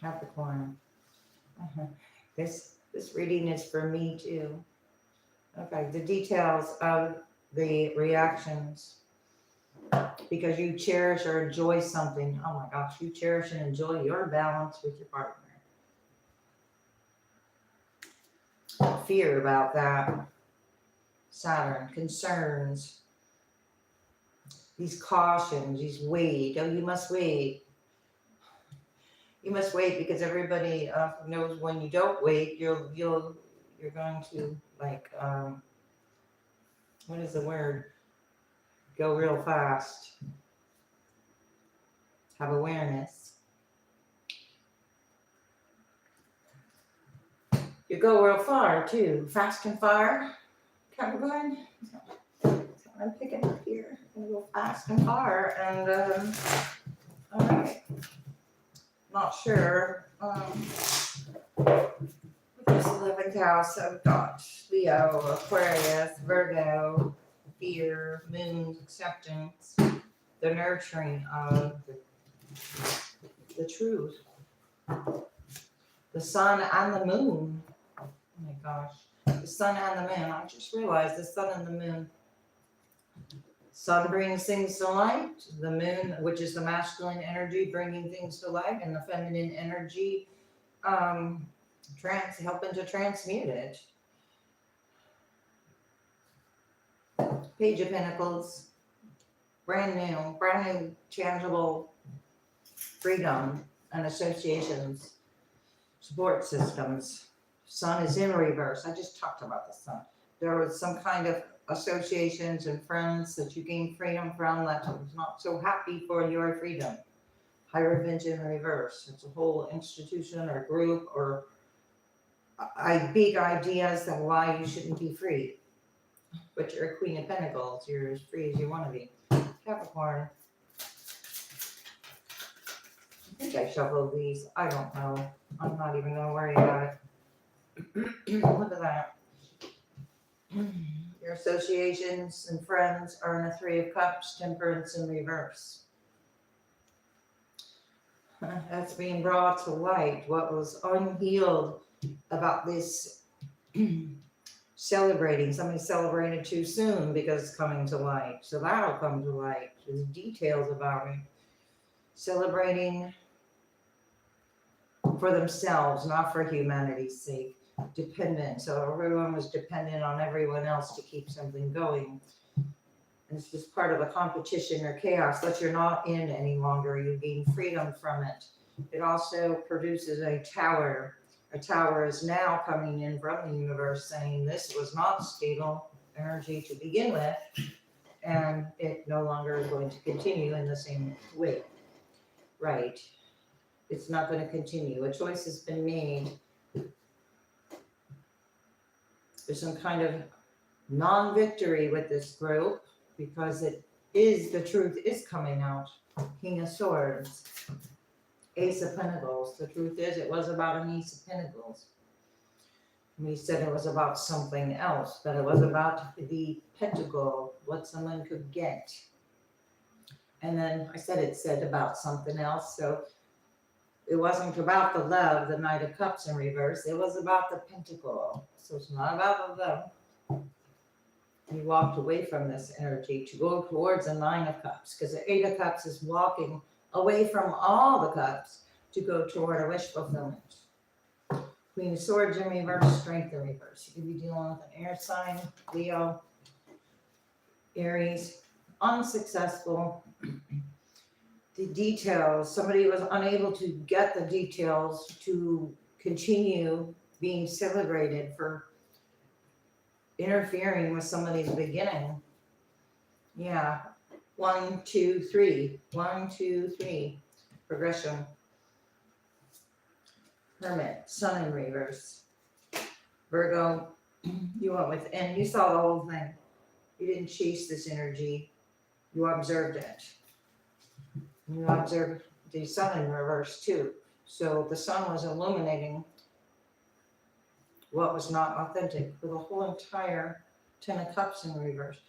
Capricorn. This reading is for me too. Okay, the details of the reactions. Because you cherish or enjoy something. Oh my gosh, you cherish and enjoy your balance with your partner. Fear about that. Saturn, concerns. These cautions, these wait. Oh, you must wait. You must wait because everybody knows when you don't wait, you're going to like what is the word? Go real fast. Have awareness. You go real far too, fast and far. Capricorn. I'm picking up here. I'm gonna go fast and far, and all right. Not sure. This 11th house, I've got Leo, Aquarius, Virgo, fear, moon, acceptance, the nurturing of the truth, the sun and the moon. Oh my gosh, the sun and the moon. I just realized the sun and the moon. Sun brings things to light. The moon, which is the masculine energy, bringing things to light, and the feminine energy, helping to transmute it. Page of Pentacles, brand new, tangible freedom and associations, support systems. Sun is in reverse. I just talked about the sun. There was some kind of associations and friends that you gained freedom from that was not so happy for your freedom. Hierophant in reverse. It's a whole institution or group or big ideas that why you shouldn't be free. But you're a Queen of Pentacles. You're as free as you want to be. Capricorn. I think I shuffled these. I don't know. I'm not even going to worry about it. Look at that. Your associations and friends are in a 3 of Cups, Temperance in reverse. That's being brought to light. What was unhealed about this celebrating. Somebody celebrated too soon because it's coming to light. So that'll come to light. There's details about it. Celebrating for themselves, not for humanity's sake. Dependent. So everyone was dependent on everyone else to keep something going. And it's just part of a competition or chaos that you're not in any longer. You gain freedom from it. It also produces a tower. A tower is now coming in from the universe saying this was not stable energy to begin with, and it no longer is going to continue in the same way. Right. It's not going to continue. A choice has been made. There's some kind of non-victory with this group because the truth is coming out. King of Swords, Ace of Pentacles. The truth is it was about an Ace of Pentacles. We said it was about something else, but it was about the pentacle, what someone could get. And then I said it said about something else, so it wasn't about the love, the Knight of Cups in reverse. It was about the pentacle. So it's not about the love. You walked away from this energy to go towards the 9 of Cups, because the 8 of Cups is walking away from all the cups to go toward a wish fulfillment. Queen of Swords in reverse, Strength in reverse. You could be dealing with an air sign, Leo, Aries, unsuccessful. The details, somebody was unable to get the details to continue being celebrated for interfering with somebody's beginning. Yeah. 1, 2, 3. 1, 2, 3. Progression. Hermit. Sun in reverse. Virgo, you went within. You saw the whole thing. You didn't chase this energy. You observed it. You observed the sun in reverse too. So the sun was illuminating what was not authentic for the whole entire 10 of Cups in reverse.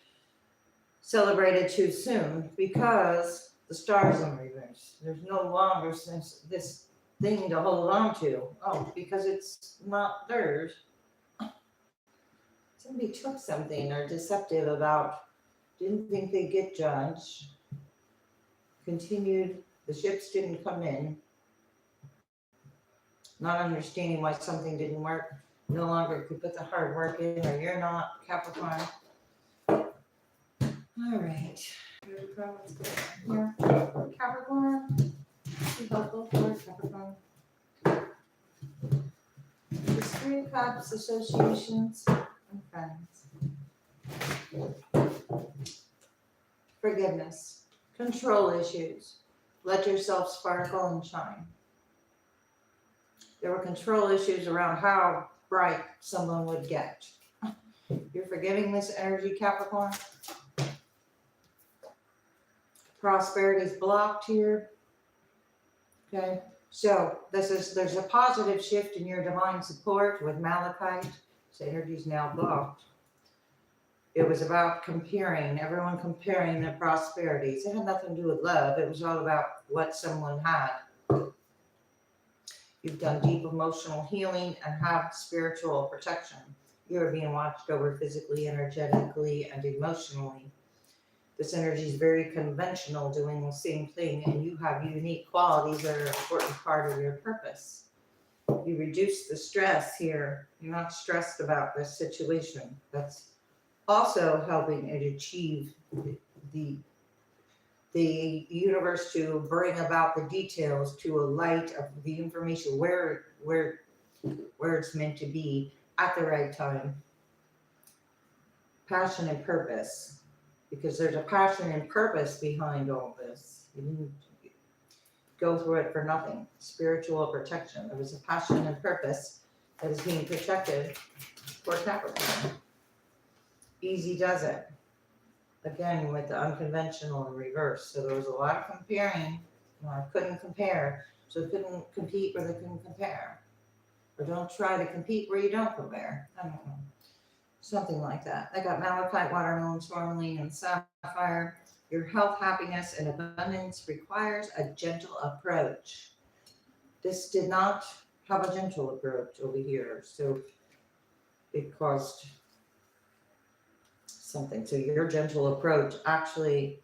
Celebrated too soon because the stars in reverse. There's no longer this thing to hold on to. Oh, because it's not theirs. Somebody took something or deceptive about, didn't think they'd get judged, continued, the ships didn't come in, not understanding why something didn't work, no longer could put the hard work in, or you're not, Capricorn. All right. Here, Capricorn. Be helpful for Capricorn. The Three of Cups, associations, and friends. Forgiveness. Control issues. Let yourself sparkle and shine. There were control issues around how bright someone would get. You're forgiving this energy, Capricorn. Prosperity is blocked here. Okay, so there's a positive shift in your divine support with Malachite. This energy is now blocked. It was about comparing, everyone comparing their prosperities. It had nothing to do with love. It was all about what someone had. You've done deep emotional healing and have spiritual protection. You're being watched over physically, energetically, and emotionally. This energy is very conventional, doing the same thing, and you have unique qualities that are an important part of your purpose. You reduce the stress here. You're not stressed about this situation. That's also helping it achieve the universe to bring about the details to a light of the information where it's meant to be at the right time. Passion and purpose, because there's a passion and purpose behind all this. You didn't go through it for nothing. Spiritual protection. There was a passion and purpose that is being protected for Capricorn. Easy does it. Again, with the unconventional in reverse. So there was a lot of comparing. I couldn't compare. So they couldn't compete where they couldn't compare. Or don't try to compete where you don't compare. I don't know. Something like that. I got malachite, watermelon, tourmaline, and sapphire. Your health, happiness, and abundance requires a gentle approach. This did not have a gentle approach over here. So it caused something. So your gentle approach actually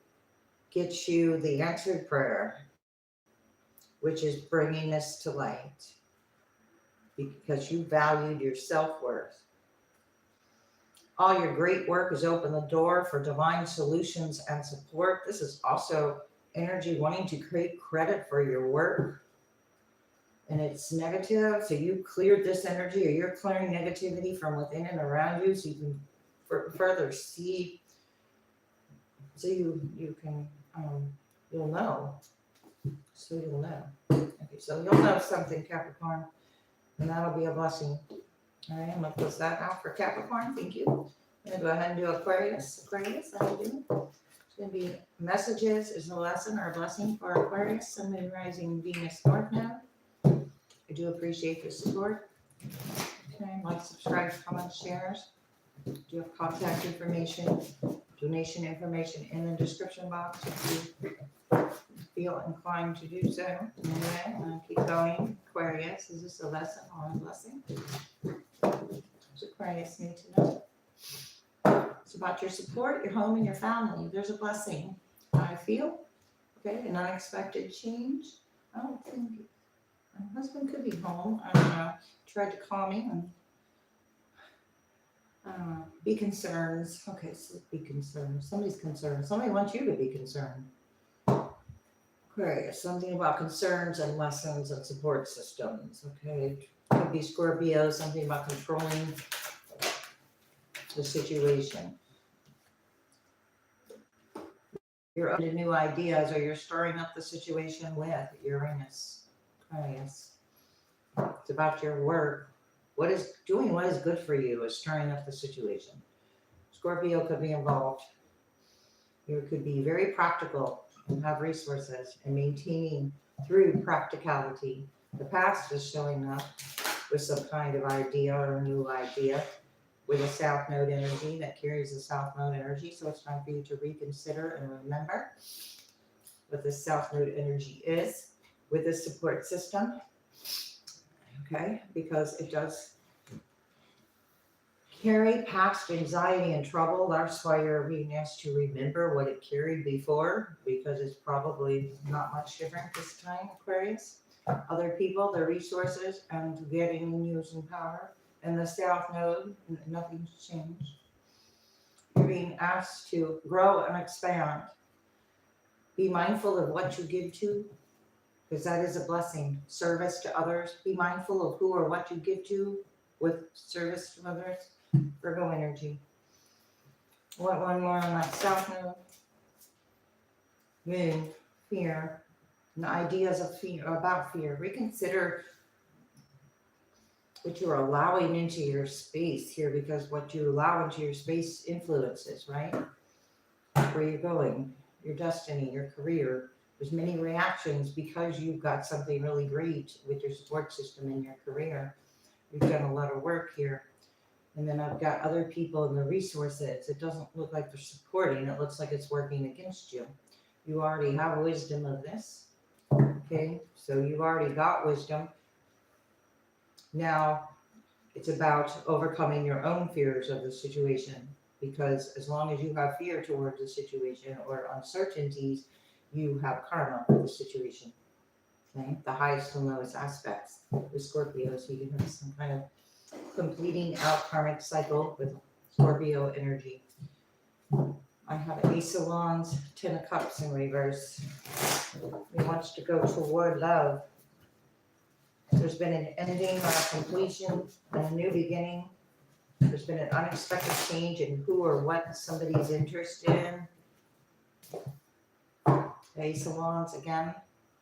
gets you the answered prayer, which is bringing this to light because you valued your self-worth. All your great work has opened the door for divine solutions and support. This is also energy wanting to create credit for your work. And it's negative, so you cleared this energy, or you're clearing negativity from within and around you so you can further see, so you can you'll know. So you'll know. Okay, so you'll know something, Capricorn, and that'll be a blessing. All right, I'm gonna close that out for Capricorn. Thank you. I'm gonna go ahead and do Aquarius. Aquarius, how you doing? It's gonna be messages is a lesson or a blessing for Aquarius. Sun, Moon, Rising, Venus, North Node. I do appreciate your support. Okay, like, subscribe, comment, shares. Do you have contact information, donation information in the description box if you feel inclined to do so. Anyway, I'm going to keep going. Aquarius, is this a lesson or a blessing? Does Aquarius need to know? It's about your support, your home, and your family. There's a blessing, I feel. Okay, an unexpected change. I don't think my husband could be home. I don't know. Tried to call me and be concerned. Okay, so be concerned. Somebody's concerned. Somebody wants you to be concerned. Aquarius, something about concerns and lessons and support systems. Okay, could be Scorpio. Something about controlling the situation. You're open to new ideas, or you're stirring up the situation with Uranus. Aquarius. It's about your work. What is good for you is stirring up the situation. Scorpio could be involved. You could be very practical and have resources and maintaining through practicality. The past is showing up with some kind of idea or a new idea with a South Node energy that carries the South Node energy. So it's time for you to reconsider and remember what the South Node energy is with the support system. Okay, because it does carry past anxiety and trouble. That's why you're being asked to remember what it carried before, because it's probably not much different this time, Aquarius. Other people, their resources, and getting and using power. And the South Node, nothing's changed. You're being asked to grow and expand. Be mindful of what you give to, because that is a blessing. Service to others. Be mindful of who or what you give to with service to others. Virgo energy. What one more on that South Node? Moon, fear, and ideas of fear, about fear. Reconsider what you're allowing into your space here, because what you allow into your space influences, right? Where you're going, your destiny, your career. There's many reactions because you've got something really great with your support system in your career. You've done a lot of work here. And then I've got other people and the resources. It doesn't look like they're supporting. It looks like it's working against you. You already have wisdom of this. Okay, so you've already got wisdom. Now it's about overcoming your own fears of the situation, because as long as you have fear towards the situation or uncertainties, you have karma for the situation. Okay, the highest and lowest aspects with Scorpio, so you can have some kind of completing out karmic cycle with Scorpio energy. I have Ace of Wands, Ten of Cups in reverse. He wants to go toward love. There's been an ending or a completion and a new beginning. There's been an unexpected change in who or what somebody's interested in. Ace of Wands again.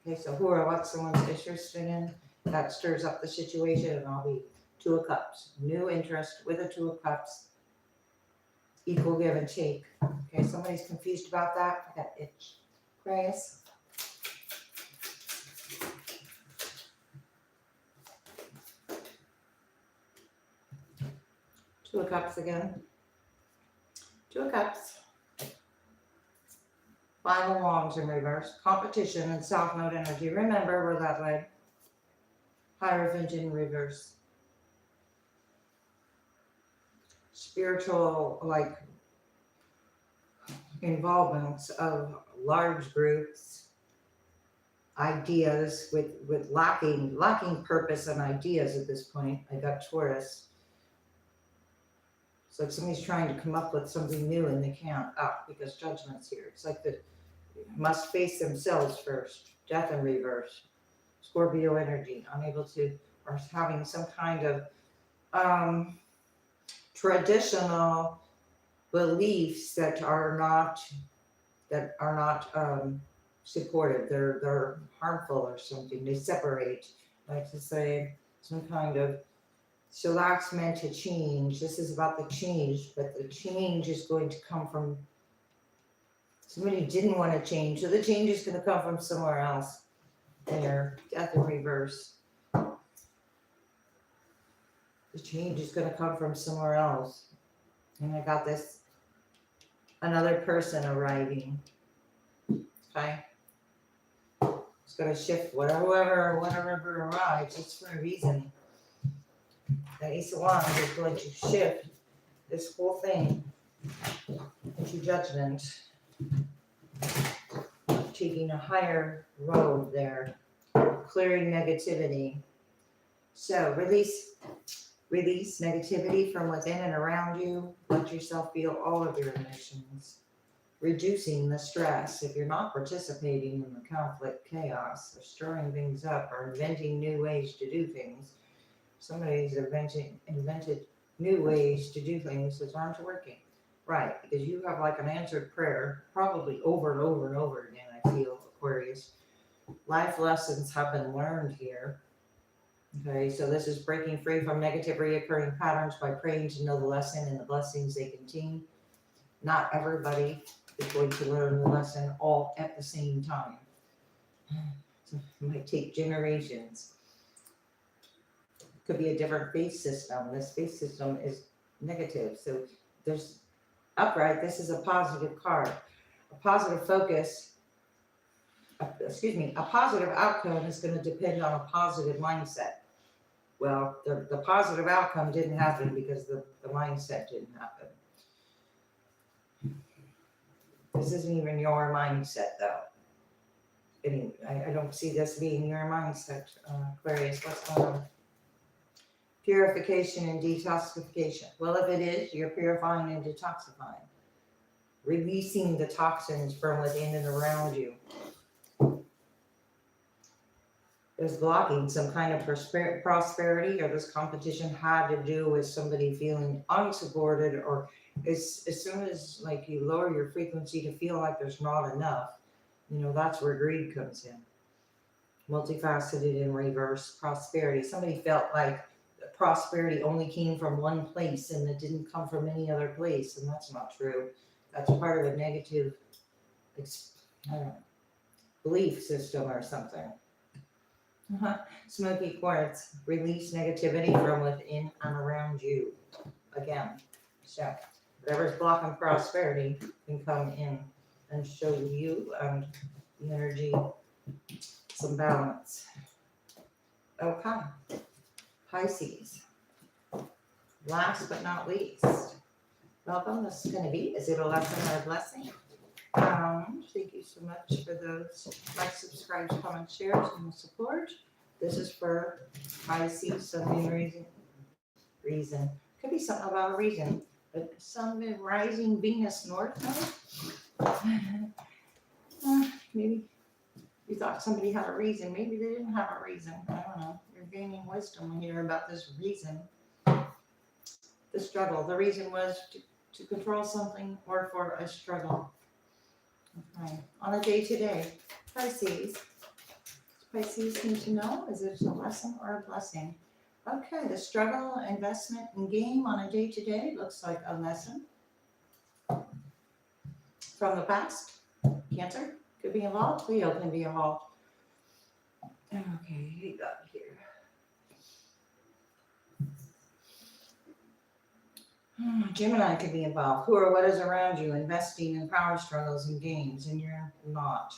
Okay, so who or what someone's interested in. That stirs up the situation, and I'll be Two of Cups. New interest with a Two of Cups. Equal give and take. Okay, somebody's confused about that. I got itch. Aquarius. Two of Cups again. Two of Cups. Five of Wands in reverse. Competition and South Node energy. Remember where that led. Hierophant in reverse. Spiritual, like, involvements of large groups, ideas with lacking purpose and ideas at this point. I got Taurus. It's like somebody's trying to come up with something new and they can't because Judgment's here. It's like they must face themselves first. Death in reverse. Scorpio energy, unable to, or having some kind of traditional beliefs that are not supportive. They're harmful or something. They separate. Like to say some kind of, so that's meant to change. This is about the change, but the change is going to come from somebody who didn't want to change. So the change is going to come from somewhere else. There, Death in reverse. The change is going to come from somewhere else. And I got this, another person arriving. Okay. It's going to shift whatever arrives. It's for a reason. The Ace of Wands is going to shift this whole thing into Judgment. Taking a higher road there. Clearing negativity. So release negativity from within and around you. Let yourself feel all of your emotions. Reducing the stress. If you're not participating in the conflict, chaos, or stirring things up, or inventing new ways to do things, somebody's invented new ways to do things that aren't working. Right, because you have like an answered prayer, probably over and over and over again, I feel, Aquarius. Life lessons have been learned here. Okay, so this is breaking free from negative reoccurring patterns by praying to know the lesson and the blessings they contain. Not everybody is going to learn the lesson all at the same time. So it might take generations. Could be a different faith system. This faith system is negative. So there's upright. This is a positive card. A positive focus, a positive outcome is going to depend on a positive mindset. Well, the positive outcome didn't happen because the mindset didn't happen. This isn't even your mindset, though. Anyway, I don't see this being your mindset, Aquarius. What's going on? Purification and detoxification. Well, if it is, you're purifying and detoxifying. Releasing the toxins from within and around you. Is blocking some kind of prosperity, or this competition had to do with somebody feeling unsupported, or as soon as like you lower your frequency to feel like there's not enough, that's where greed comes in. Multifaceted and reverse prosperity. Somebody felt like prosperity only came from one place and it didn't come from any other place, and that's not true. That's part of a negative belief system or something. Smoky quartz, release negativity from within and around you. Again, so whatever's blocking prosperity can come in and show you and the energy some balance. Okay, Pisces. Last but not least, welcome. This is going to be, is it a lesson or a blessing? Thank you so much for those like, subscribes, comments, shares, and support. This is for Pisces, some reason. Could be something about a reason, but sun, rising, Venus, North Node. Maybe you thought somebody had a reason. Maybe they didn't have a reason. I don't know. You're gaining wisdom when you hear about this reason. The struggle. The reason was to control something or for a struggle. Okay. On a day-to-day, Pisces. Pisces need to know, is it a lesson or a blessing? Okay, the struggle, investment, and game on a day-to-day looks like a lesson. From the past, Cancer could be involved, Leo can be involved. Okay, you got here. Gemini could be involved. Who or what is around you investing in power struggles and games, and you're not.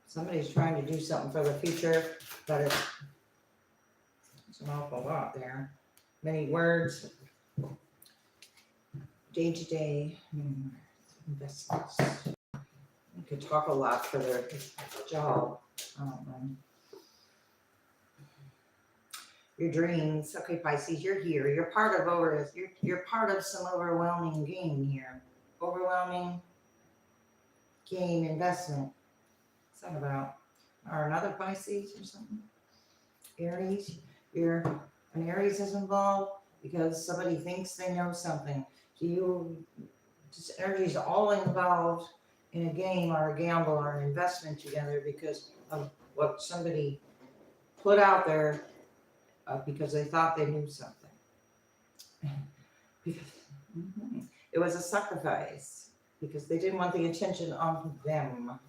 Somebody's trying to do something for the future, but it's an awful lot there. Many words. Day-to-day investments. You could talk a lot for their job. I don't know. Your dreams. Okay, Pisces, you're here. You're part of some overwhelming game here. Overwhelming game investment. What's that about? Or another Pisces or something? Aries. An Aries is involved because somebody thinks they know something. This energy is all involved in a game or a gamble or an investment together because of what somebody put out there. Because they thought they knew something. It was a sacrifice because they didn't want the attention on them.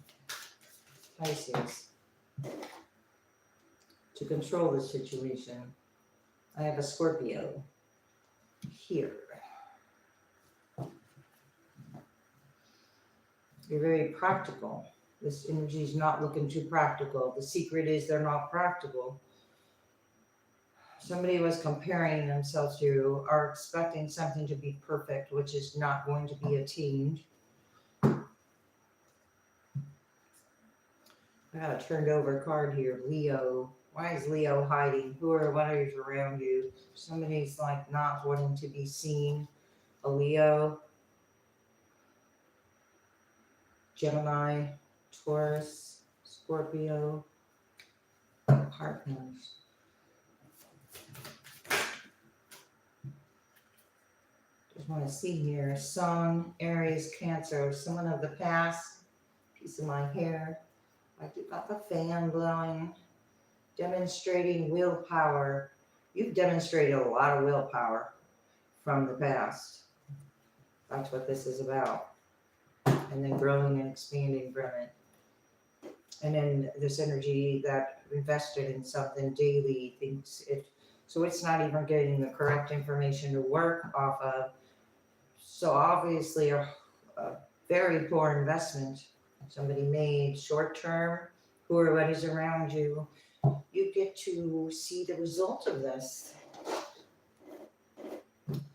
Pisces. To control the situation. I have a Scorpio here. You're very practical. This energy is not looking too practical. The secret is they're not practical. Somebody was comparing themselves to or expecting something to be perfect, which is not going to be attained. I got a turned over card here. Leo. Why is Leo hiding? Who or what is around you? Somebody's like not wanting to be seen. A Leo. Gemini. Taurus. Scorpio. Partners. want to see here. Sun, Aries, Cancer, someone of the past, piece of my hair. I do got the fan blowing, demonstrating willpower. You've demonstrated a lot of willpower from the past. That's what this is about. And then growing and expanding from it. And then this energy that invested in something daily thinks it, so it's not even getting the correct information to work off of. So obviously a very poor investment somebody made short term, whoever is around you. You get to see the result of this.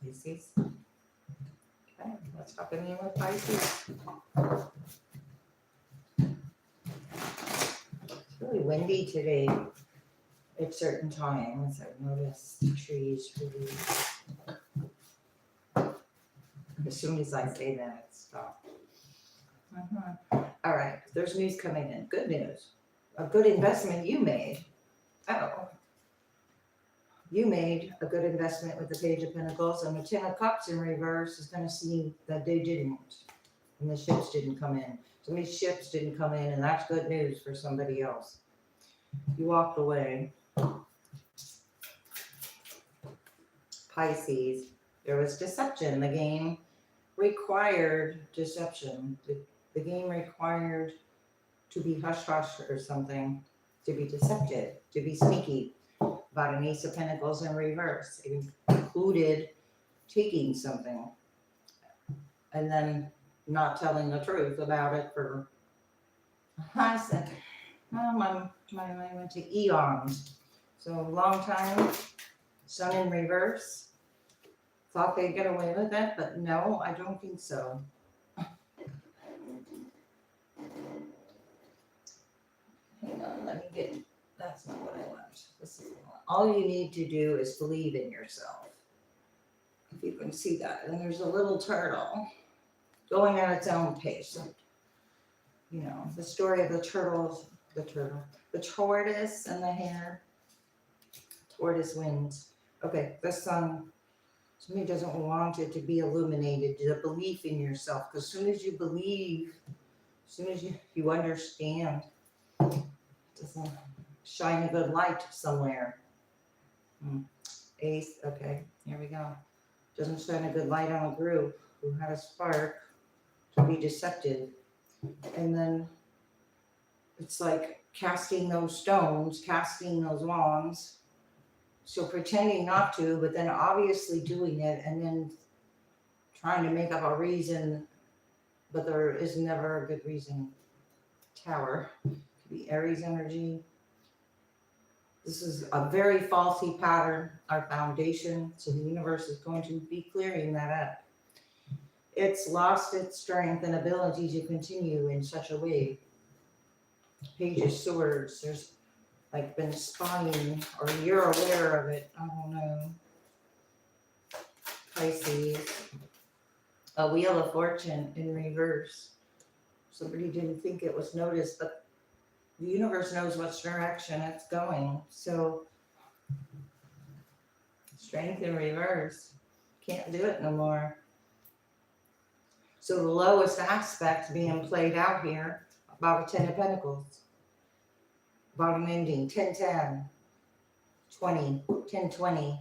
Pisces. Okay, what's happening with Pisces? It's really windy today at certain times. I've noticed the trees really. As soon as I say that, it stops. All right, there's news coming in. Good news. A good investment you made. Oh. You made a good investment with the Page of Pentacles, and the Ten of Cups in reverse is going to see that they didn't. And the ships didn't come in. So many ships didn't come in, and that's good news for somebody else. You walked away. Pisces. There was deception. The game required deception. The game required to be hush-hush or something, to be deceptive, to be sneaky. About an Ace of Pentacles in reverse. It included taking something and then not telling the truth about it for, I said, I went to eons. So a long time, Sun in reverse. Thought they'd get away with it, but no, I don't think so. Hang on, let me get, that's not what I want. This is all you need to do is believe in yourself. If you can see that. And there's a little turtle going at its own pace. You know, the story of the tortoise and the hare. Tortoise wins. Okay, the sun. Somebody doesn't want it to be illuminated, the belief in yourself. Because as soon as you believe, as soon as you understand, it doesn't shine a good light somewhere. Ace, okay, here we go. Doesn't shine a good light on a group who had a spark to be deceptive. And then it's like casting those stones, casting those wands. So pretending not to, but then obviously doing it and then trying to make up a reason, but there is never a good reason. Tower, could be Aries energy. This is a very faulty pattern, our foundation, so the universe is going to be clearing that up. It's lost its strength and ability to continue in such a way. Page of Swords, there's like been spying, or you're aware of it, I don't know. Pisces, a Wheel of Fortune in reverse. Somebody didn't think it was noticed, but the universe knows which direction it's going. So, Strength in reverse. Can't do it no more. So the lowest aspect being played out here, about a 10 of Pentacles. About an ending, 10-10, 20, 10-20,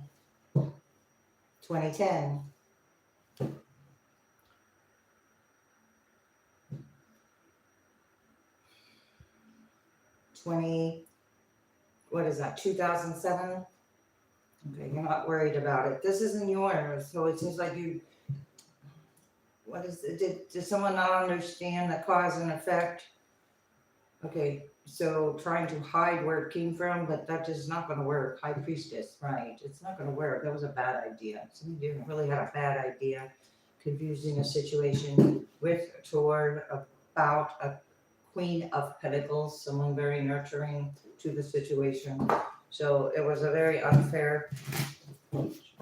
20-10. 20, what is that, 2007? Okay, you're not worried about it. This isn't yours, so it seems like you, what is it, did someone not understand the cause and effect? Okay, so trying to hide where it came from, but that is not going to work. High Priestess, right? It's not going to work. That was a bad idea. Somebody didn't really have a bad idea, confusing a situation toward about a Queen of Pentacles, someone very nurturing to the situation. So it was a very unfair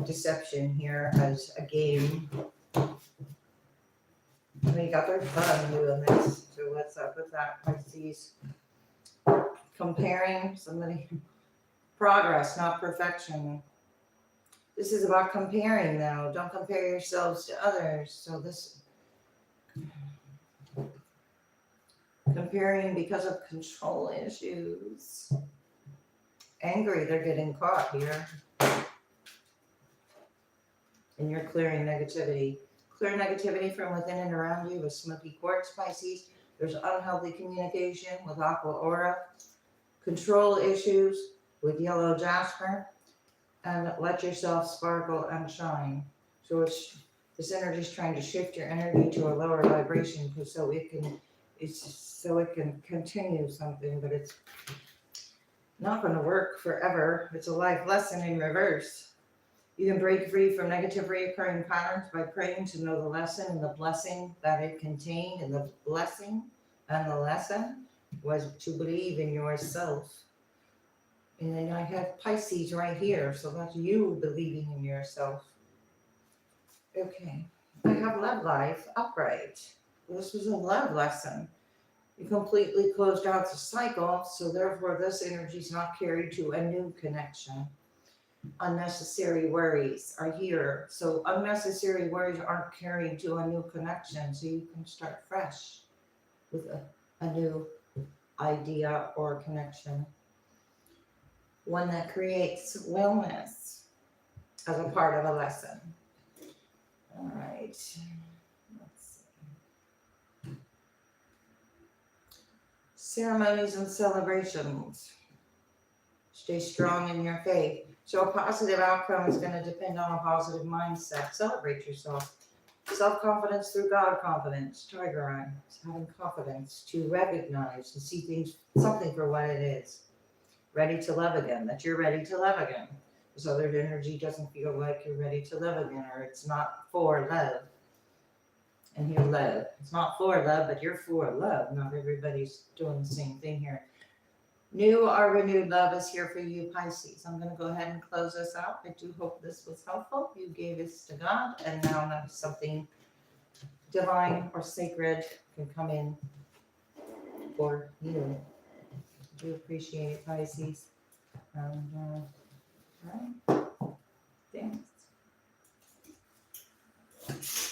deception here as a game. They got their fun doing this. So what's up with that, Pisces? Comparing somebody, progress, not perfection. This is about comparing though. Don't compare yourselves to others. So this comparing because of control issues. Angry, they're getting caught here. And you're clearing negativity. Clear negativity from within and around you with smoky quartz, Pisces. There's unhealthy communication with aqua aura. Control issues with yellow jasper. And let yourself sparkle and shine. So this energy is trying to shift your energy to a lower vibration so it can continue something, but it's not going to work forever. It's a life lesson in reverse. You can break free from negative reoccurring patterns by praying to know the lesson and the blessing that it contained. And the blessing and the lesson was to believe in yourself. And then I have Pisces right here, so that's you believing in yourself. Okay, I have love life upright. This was a love lesson. You completely closed out the cycle, so therefore this energy is not carried to a new connection. Unnecessary worries are here, so unnecessary worries aren't carried to a new connection, so you can start fresh with a new idea or connection. One that creates wellness as a part of a lesson. All right, let's see. Ceremonies and celebrations. Stay strong in your faith. So a positive outcome is going to depend on a positive mindset. Celebrate yourself. Self-confidence through God confidence. Tiger eye. Having confidence to recognize and see things, something for what it is. Ready to love again. That you're ready to love again. This other energy doesn't feel like you're ready to love again, or it's not for love. And here, love. It's not for love, but you're for love. Not everybody's doing the same thing here. New or renewed love is here for you, Pisces. I'm going to go ahead and close this out. I do hope this was helpful. You gave this to God, and now something divine or sacred can come in for you. I do appreciate it, Pisces. And, all right. Thanks.